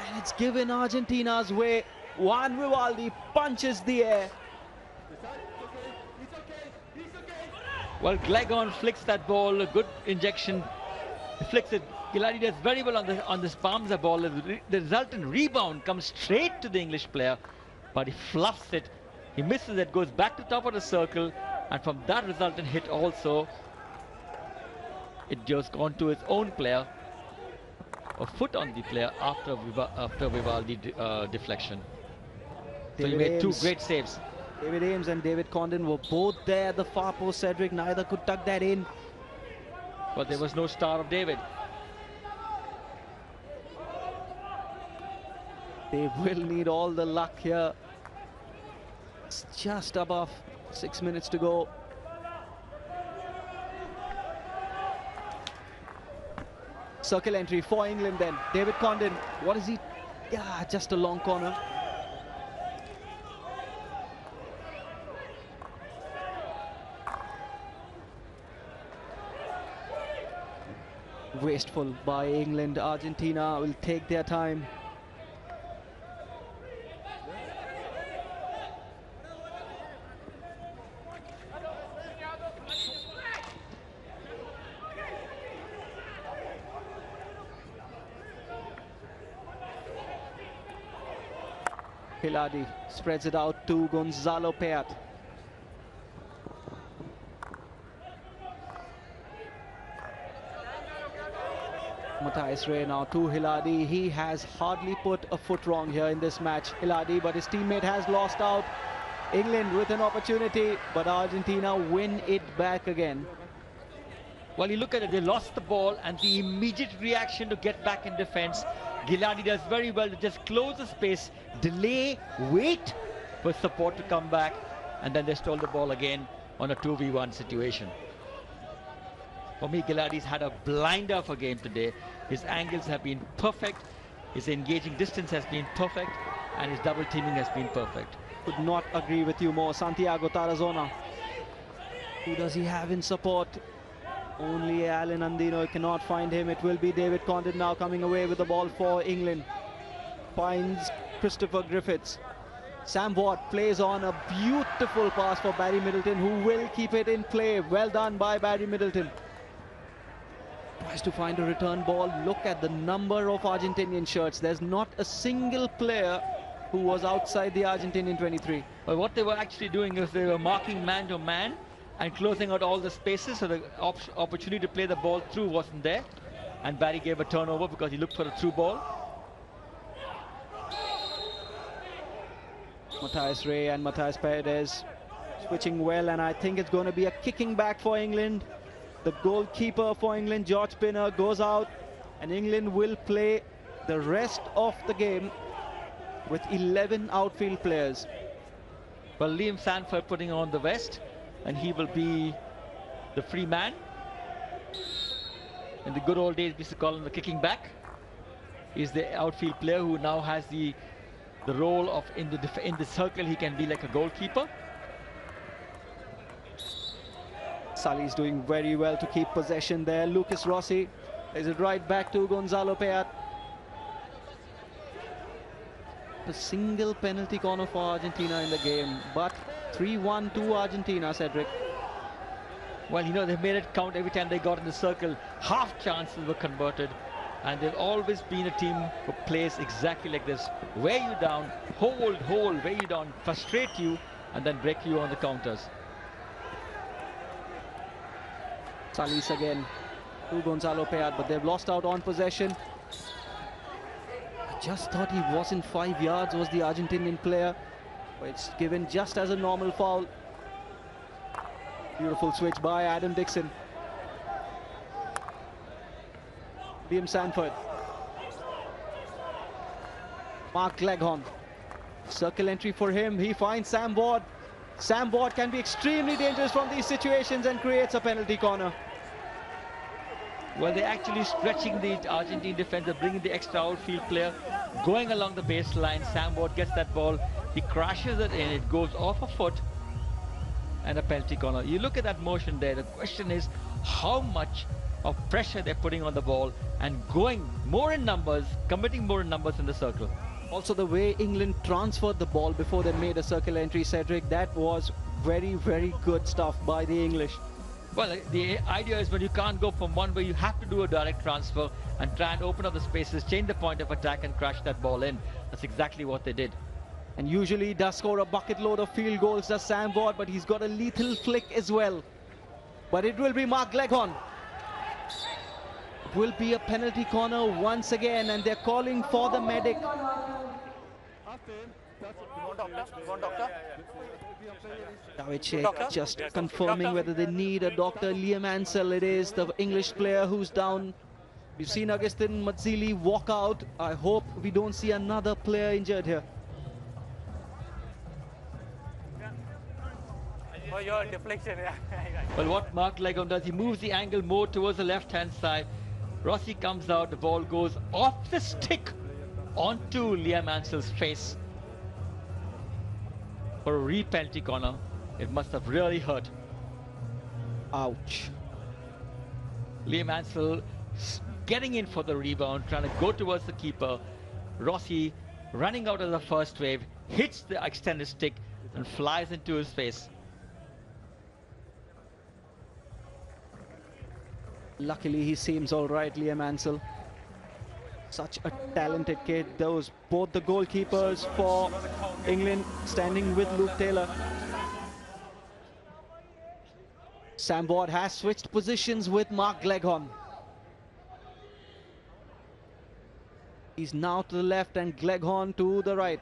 and it's given Argentina's way. Juan Vivaldi punches the air.
Well, Gleghorn flicks that ball, a good injection. He flicks it. Gillardi does very well on this palms the ball. The resultant rebound comes straight to the English player, but he fluffs it. He misses it, goes back to top of the circle, and from that resultant hit also, it just gone to his own player. A foot on the player after Vivaldi deflection. So he made two great saves.
David Ames and David Condon were both there at the far post, Cedric. Neither could tuck that in.
But there was no star of David.
They will need all the luck here. It's just above 6 minutes to go. Circle entry for England then. David Condon, what is he? Yeah, just a long corner. Wasteful by England. Argentina will take their time. Hiladi spreads it out to Gonzalo Payat. Matthias Rey now to Hiladi. He has hardly put a foot wrong here in this match, Hiladi, but his teammate has lost out. England with an opportunity, but Argentina win it back again.
Well, you look at it, they lost the ball, and the immediate reaction to get back in defense. Gillardi does very well to just close the space, delay, wait for support to come back, and then they stole the ball again on a 2v1 situation. For me, Gillardi's had a blinder for game today. His angles have been perfect, his engaging distance has been perfect, and his double teaming has been perfect.
Could not agree with you more. Santiago Tarazona. Who does he have in support? Only Alan Andino cannot find him. It will be David Condon now coming away with the ball for England. Finds Christopher Griffiths. Sam Ward plays on a beautiful pass for Barry Middleton, who will keep it in play. Well done by Barry Middleton. Tries to find a return ball. Look at the number of Argentinian shirts. There's not a single player who was outside the Argentinian 23.
Well, what they were actually doing is they were marking man to man, and closing out all the spaces, so the opportunity to play the ball through wasn't there. And Barry gave a turnover because he looked for a through ball.
Matthias Ray and Matthias Paredes switching well, and I think it's going to be a kicking back for England. The goalkeeper for England, George Pinner, goes out, and England will play the rest of the game with 11 outfield players.
Well, Liam Sanford putting on the vest, and he will be the free man. In the good old days, we used to call him the kicking back. He's the outfield player who now has the role of in the circle. He can be like a goalkeeper.
Sully's doing very well to keep possession there. Lucas Rossi is it right back to Gonzalo Peat. A single penalty corner for Argentina in the game, but 3-1 to Argentina, Cedric.
Well, you know, they've made it count every time they got in the circle. Half chances were converted, and they've always been a team who plays exactly like this. Wear you down, hold, wear you down, frustrate you, and then break you on the counters.
Salis again to Gonzalo Peat, but they've lost out on possession. I just thought he wasn't 5 yards, was the Argentinian player. But it's given just as a normal foul. Beautiful switch by Adam Dixon. Liam Sanford. Mark Leghorn. Circle entry for him. He finds Sam Ward. Sam Ward can be extremely dangerous from these situations and creates a penalty corner.
Well, they're actually stretching the Argentine defender, bringing the extra outfield player, going along the baseline. Sam Ward gets that ball. He crashes it in. It goes off a foot. And a penalty corner. You look at that motion there. The question is how much of pressure they're putting on the ball and going more in numbers, committing more in numbers in the circle.
Also, the way England transferred the ball before they made a circle entry, Cedric, that was very, very good stuff by the English.
Well, the idea is when you can't go from one way, you have to do a direct transfer and try and open up the spaces, change the point of attack and crash that ball in. That's exactly what they did.
And usually does score a bucket load of field goals, does Sam Ward, but he's got a lethal flick as well. But it will be Mark Leghorn. It will be a penalty corner once again, and they're calling for the medic. David just confirming whether they need a doctor. Liam Ansell, it is the English player who's down. We've seen Agustin Mazzilli walk out. I hope we don't see another player injured here.
For your deflection, yeah.
Well, what Mark Leghorn does, he moves the angle more towards the left-hand side. Rossi comes out, the ball goes off the stick onto Liam Ansell's face. For a re-penalty corner, it must have really hurt.
Ouch.
Liam Ansell getting in for the rebound, trying to go towards the keeper. Rossi running out of the first wave, hits the extended stick and flies into his face.
Luckily, he seems all right, Liam Ansell. Such a talented kid. Those both the goalkeepers for England standing with Luke Taylor. Sam Ward has switched positions with Mark Leghorn. He's now to the left and Leghorn to the right.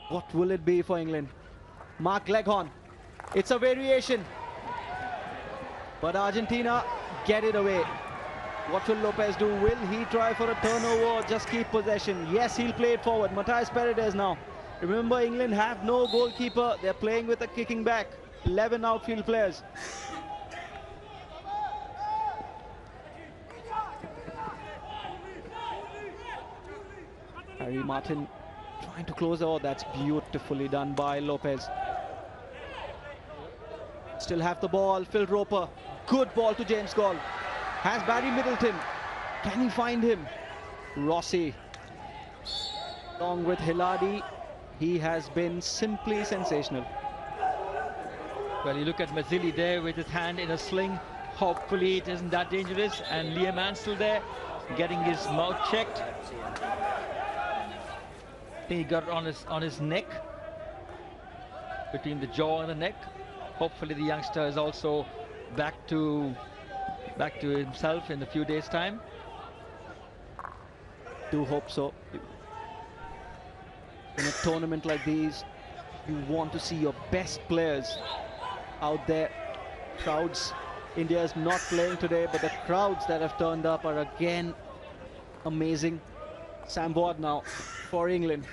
What will it be for England? Mark Leghorn. It's a variation. But Argentina get it away. What will Lopez do? Will he try for a turnover or just keep possession? Yes, he'll play it forward. Matthias Paredes now. Remember, England have no goalkeeper. They're playing with a kicking back. 11 outfield players. Harry Martin trying to close. Oh, that's beautifully done by Lopez. Still have the ball. Phil Roper. Good ball to James Gall. Has Barry Middleton. Can he find him? Rossi. Along with Hiladi. He has been simply sensational.
Well, you look at Mazzilli there with his hand in a sling. Hopefully it isn't that dangerous. And Liam Ansell there getting his mouth checked. I think he got it on his neck. between the jaw and the neck. Hopefully the youngster is also back to himself in a few days' time.
Do hope so. In a tournament like these, you want to see your best players out there. Crowds, India is not playing today, but the crowds that have turned up are again amazing. Sam Ward now for England.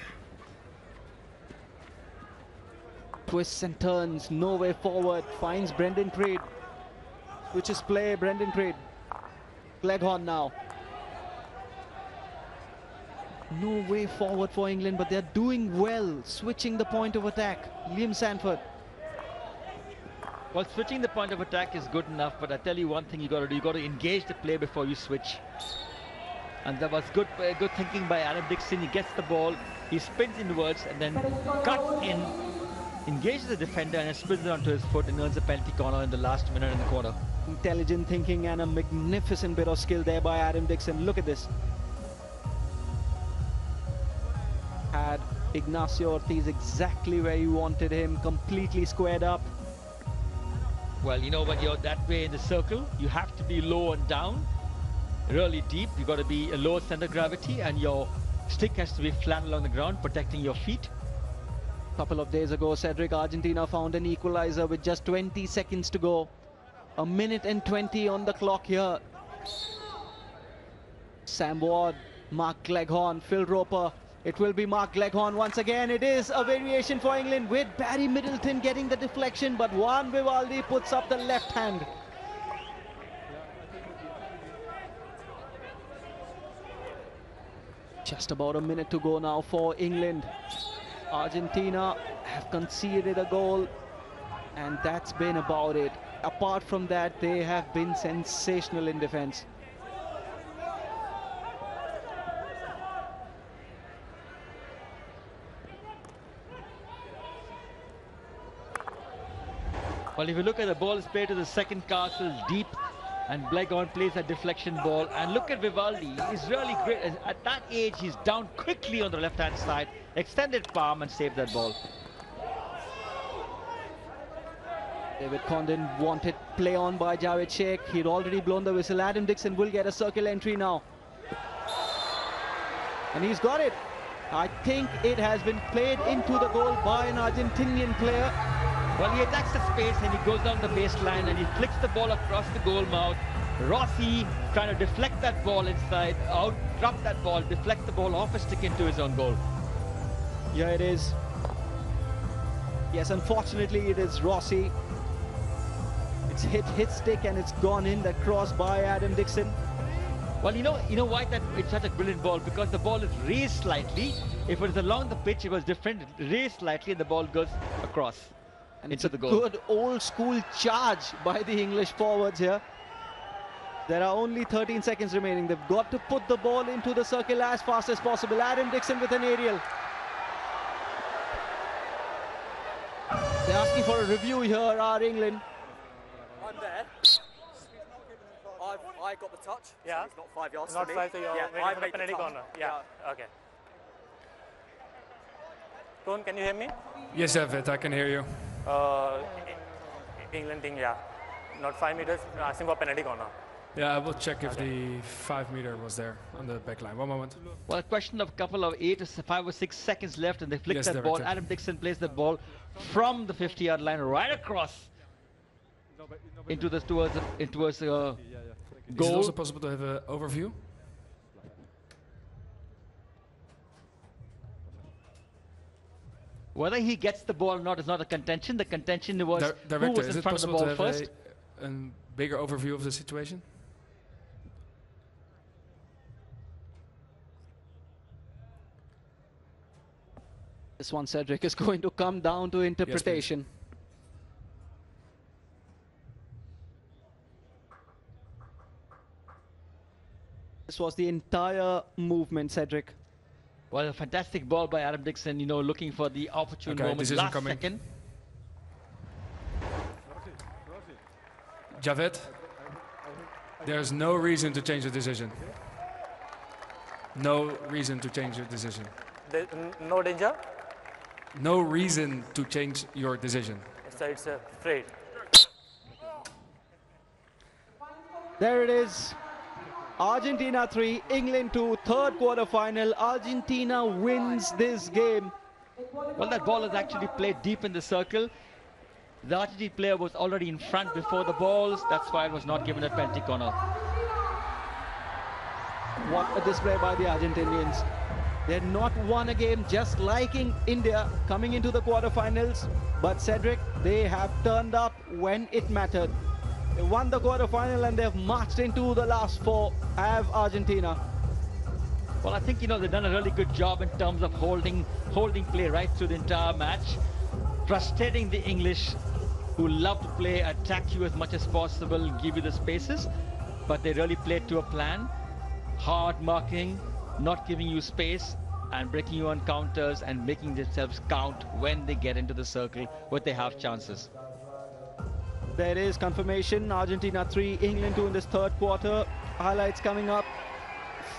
Twists and turns, no way forward, finds Brendan Creed. Switches play, Brendan Creed. Cleghorn now. No way forward for England, but they're doing well, switching the point of attack. Liam Sanford.
Well, switching the point of attack is good enough, but I tell you one thing you got to do. You got to engage the play before you switch. And that was good thinking by Adam Dixon. He gets the ball, he spins inwards, and then cuts in, engages the defender, and spins it onto his foot and earns a penalty corner in the last minute and a quarter.
Intelligent thinking and a magnificent bit of skill there by Adam Dixon. Look at this. Had Ignacio Ortiz exactly where you wanted him, completely squared up.
Well, you know, when you're that way in the circle, you have to be low and down, really deep. You've got to be a low center of gravity, and your stick has to be flat along the ground, protecting your feet.
A couple of days ago, Cedric, Argentina found an equalizer with just 20 seconds to go. A minute and 20 on the clock here. Sam Ward, Mark Cleghorn, Phil Roper. It will be Mark Cleghorn once again. It is a variation for England with Barry Middleton getting the deflection, but Juan Vivaldi puts up the left hand. Just about a minute to go now for England. Argentina have conceded a goal, and that's been about it. Apart from that, they have been sensational in defense.
Well, if you look at the ball is played to the second castle deep, and Cleghorn plays a deflection ball. And look at Vivaldi, he's really great. At that age, he's down quickly on the left-hand side, extended palm and saved that ball.
David Condon wanted play on by Javed Sheikh. He'd already blown the whistle. Adam Dixon will get a circle entry now. And he's got it. I think it has been played into the goal by an Argentinian player.
Well, he attacks the space and he goes down the baseline and he flicks the ball across the goal mouth. Rossi trying to deflect that ball inside, out, drop that ball, deflect the ball off a stick into his own goal.
Yeah, it is. Yes, unfortunately, it is Rossi. It's hit stick and it's gone in. That cross by Adam Dixon.
Well, you know why it's such a brilliant ball? Because the ball is raised slightly. If it was along the pitch, it was different. Raised slightly and the ball goes across.
And it's a good old school charge by the English forwards here. There are only 13 seconds remaining. They've got to put the ball into the circle as fast as possible. Adam Dixon with an aerial. They're asking for a review here, are England.
I'm there. I got the touch.
Yeah.
So it's not 5 yards
Not
for me.
5, so you're waiting for the penalty corner. Yeah. Okay. Tone, can you hear me?
Yes, David, I can hear you.
England thing, yeah. Not 5 meters, asking for penalty corner.
Yeah, I will check if the 5 meter was there on the back line. 1 moment.
Well, a question of a couple of 5 or 6 seconds left and they flick that ball. Adam Dixon plays the ball from the 50-yard line right across into the towards goal.
Is it also possible to have an overview?
Whether he gets the ball or not is not a contention. The contention was
Director,
who was
is
in
it
front of the
possible
ball
to have
first.
a bigger overview of the situation?
This one, Cedric, is going to come down to interpretation.
Yes,
this was the entire movement, Cedric.
Well, a fantastic ball by Adam Dixon, you know, looking for the opportune moment last second.
Javed, there's no reason to change the decision. No reason to change your decision.
No danger?
no reason to change your decision.
It's straight.
There it is. Argentina 3, England 2, third quarter final. Argentina wins this game.
Well, that ball is actually played deep in the circle. The Argentine player was already in front before the balls. That's why it was not given a penalty corner.
What a display by the Argentinians. They're not won a game just like in India coming into the quarterfinals. But Cedric, they have turned up when it mattered. They won the quarterfinal and they've marched into the last four. Have Argentina.
Well, I think, they've done a really good job in terms of holding play right through the entire match. Frustrating the English, who love to play, attack you as much as possible, give you the spaces. But they really played to a plan. Hard marking, not giving you space, and breaking you on counters and making themselves count when they get into the circle, when they have chances.
There is confirmation. Argentina 3, England 2 in this third quarter. Highlights coming up.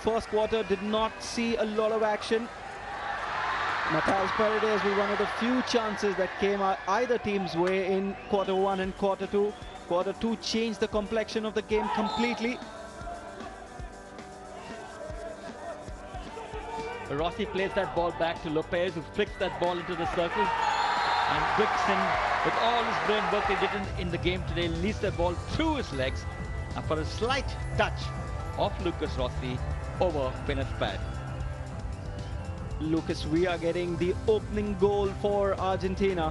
First quarter did not see a lot of action. Matheus Paredes with one of the few chances that came either team's way in quarter one and quarter two. Quarter two changed the complexion of the game completely.
Rossi plays that ball back to Lopez, who flicks that ball into the circle. And Dixon, with all his brilliant work they did in the game today, leads the ball through his legs. And for a slight touch of Lucas Rossi over Pinner's pad.
Lucas, we are getting the opening goal for Argentina.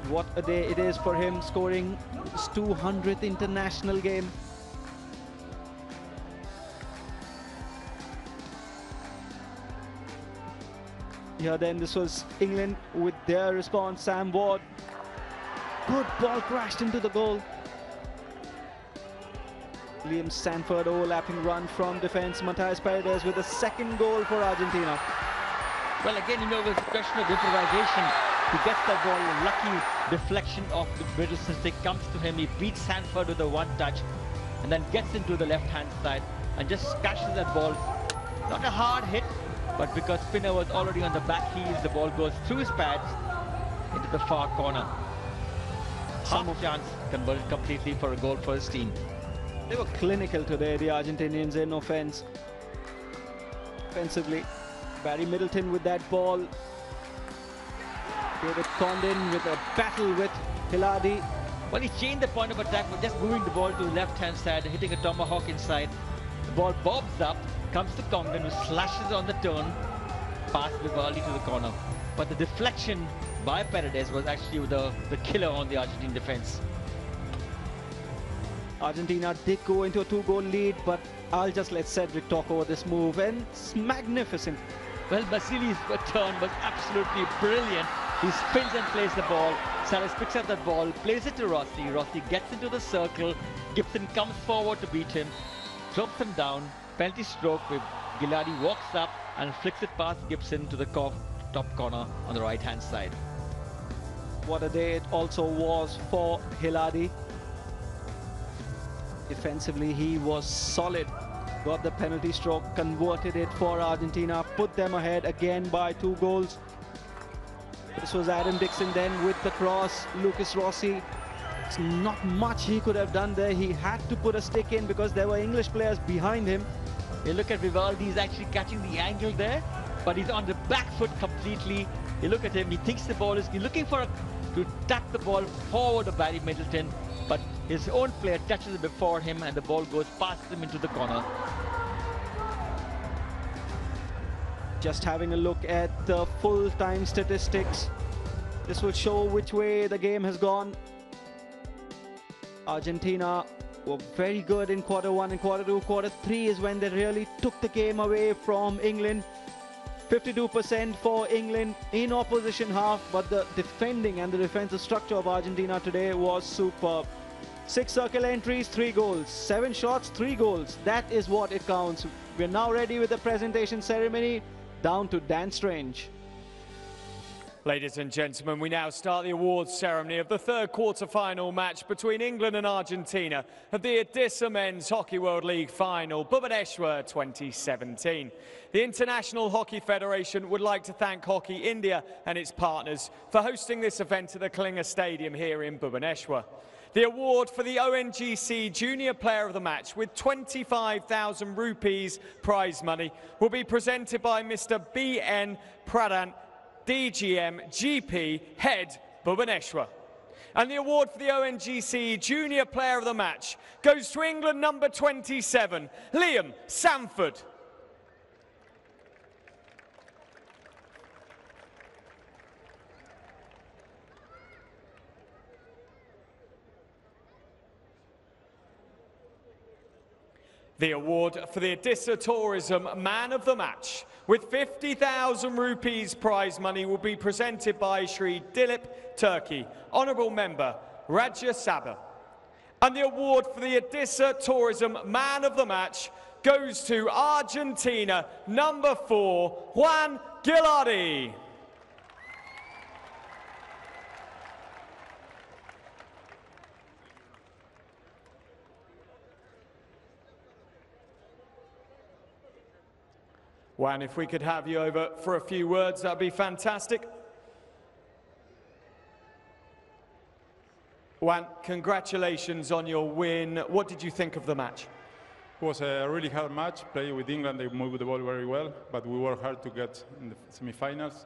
What a day it is for him, scoring his 200th international game. Yeah, then this was England with their response. Sam Ward. Good ball crashed into the goal. Liam Sanford overlapping run from defense. Matheus Paredes with the second goal for Argentina.
Well, again, it was a question of improvisation. He gets the ball, a lucky deflection of the British stick comes to him. He beats Sanford with a one touch and then gets into the left-hand side and just catches that ball. Not a hard hit, but because Pinner was already on the back heels, the ball goes through his pads into the far corner. Half chance converted completely for a goal for his team.
They were clinical today, the Argentinians, in offense. Offensively, Barry Middleton with that ball. David Condon with a battle with Hiladi.
Well, he changed the point of attack by just moving the ball to the left-hand side, hitting a tomahawk inside. The ball bobs up, comes to Condon, who slashes on the turn, pass Vivaldi to the corner. But the deflection by Paredes was actually the killer on the Argentine defense.
Argentina did go into a 2-goal lead, but I'll just let Cedric talk over this move, and it's magnificent.
Well, Basili's turn was absolutely brilliant. He spins and plays the ball. Salas picks up that ball, plays it to Rossi. Rossi gets into the circle. Gibson comes forward to beat him, drops him down. Penalty stroke with Giladi walks up and flicks it past Gibson to the top corner on the right-hand side.
What a day it also was for Hiladi. Defensively, he was solid. Got the penalty stroke, converted it for Argentina, put them ahead again by 2 goals. This was Adam Dixon then with the cross. Lucas Rossi, it's not much he could have done there. He had to put a stick in because there were English players behind him.
You look at Vivaldi, he's actually catching the angle there, but he's on the back foot completely. You look at him, he thinks the ball is, he's looking to tap the ball forward to Barry Middleton, but his own player touches it before him and the ball goes past him into the corner.
Just having a look at the full-time statistics. This will show which way the game has gone. Argentina were very good in quarter one and quarter two. Quarter three is when they really took the game away from England. 52% for England in opposition half, but the defending and the defensive structure of Argentina today was superb. 6 circle entries, 3 goals. 7 shots, 3 goals. That is what it counts. We're now ready with the presentation ceremony. Down to Dan Strange.
Ladies and gentlemen, we now start the awards ceremony of the third quarter-final match between England and Argentina of the Odisha Men's Hockey World League Final, Bhubaneswar 2017. The International Hockey Federation would like to thank Hockey India and its partners for hosting this event at the Kalinga Stadium here in Bhubaneswar. The award for the ONGC Junior Player of the Match with 25,000 rupees prize money will be presented by Mr. B.N. Pradhan, DGM GP Head Bhubaneswar. And the award for the ONGC Junior Player of the Match goes to England number 27, Liam Sanford. The award for the Odisha Tourism Man of the Match with 50,000 rupees prize money will be presented by Shri Dilip Turkey, Honourable Member, Rajya Sabha. And the award for the Odisha Tourism Man of the Match goes to Argentina, number 4, Juan Gilardi. Juan, if we could have you over for a few words, that'd be fantastic. Juan, congratulations on your win. What did you think of the match?
It was a really hard match. Playing with England, they moved the ball very well, but we worked hard to get in the semi-finals.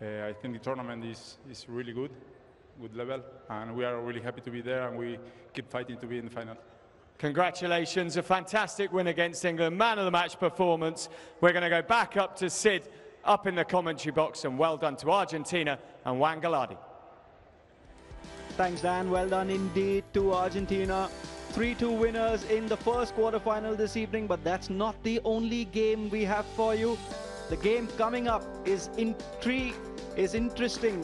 I think the tournament is really good level, and we are really happy to be there, and we keep fighting to be in the final.
Congratulations, a fantastic win against England, man of the match performance. We're going to go back up to Sid, up in the commentary box, and well done to Argentina and Juan Gilardi.
Thanks, Dan. Well done indeed to Argentina. 3-2 winners in the first quarter-final this evening, but that's not the only game we have for you. The game coming up is interesting,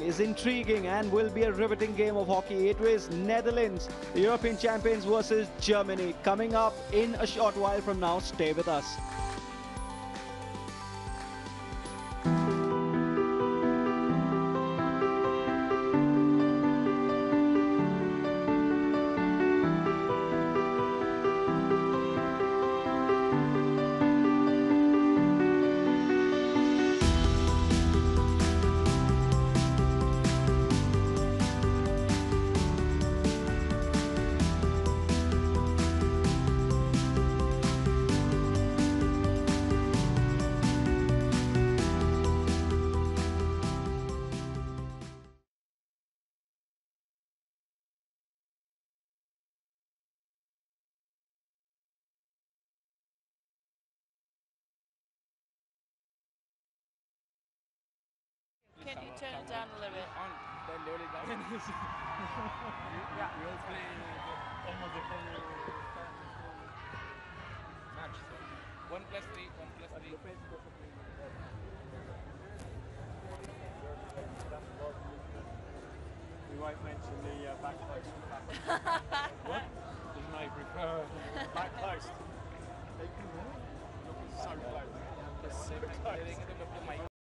is intriguing, and will be a riveting game of hockey. It was Netherlands, the European champions, versus Germany, coming up in a short while from now. Stay with us.
Can you turn it down a little bit?
Yeah. We all play almost the whole match. 1+3, 1+3. You might mention the back post. What? You might prefer back post. So close.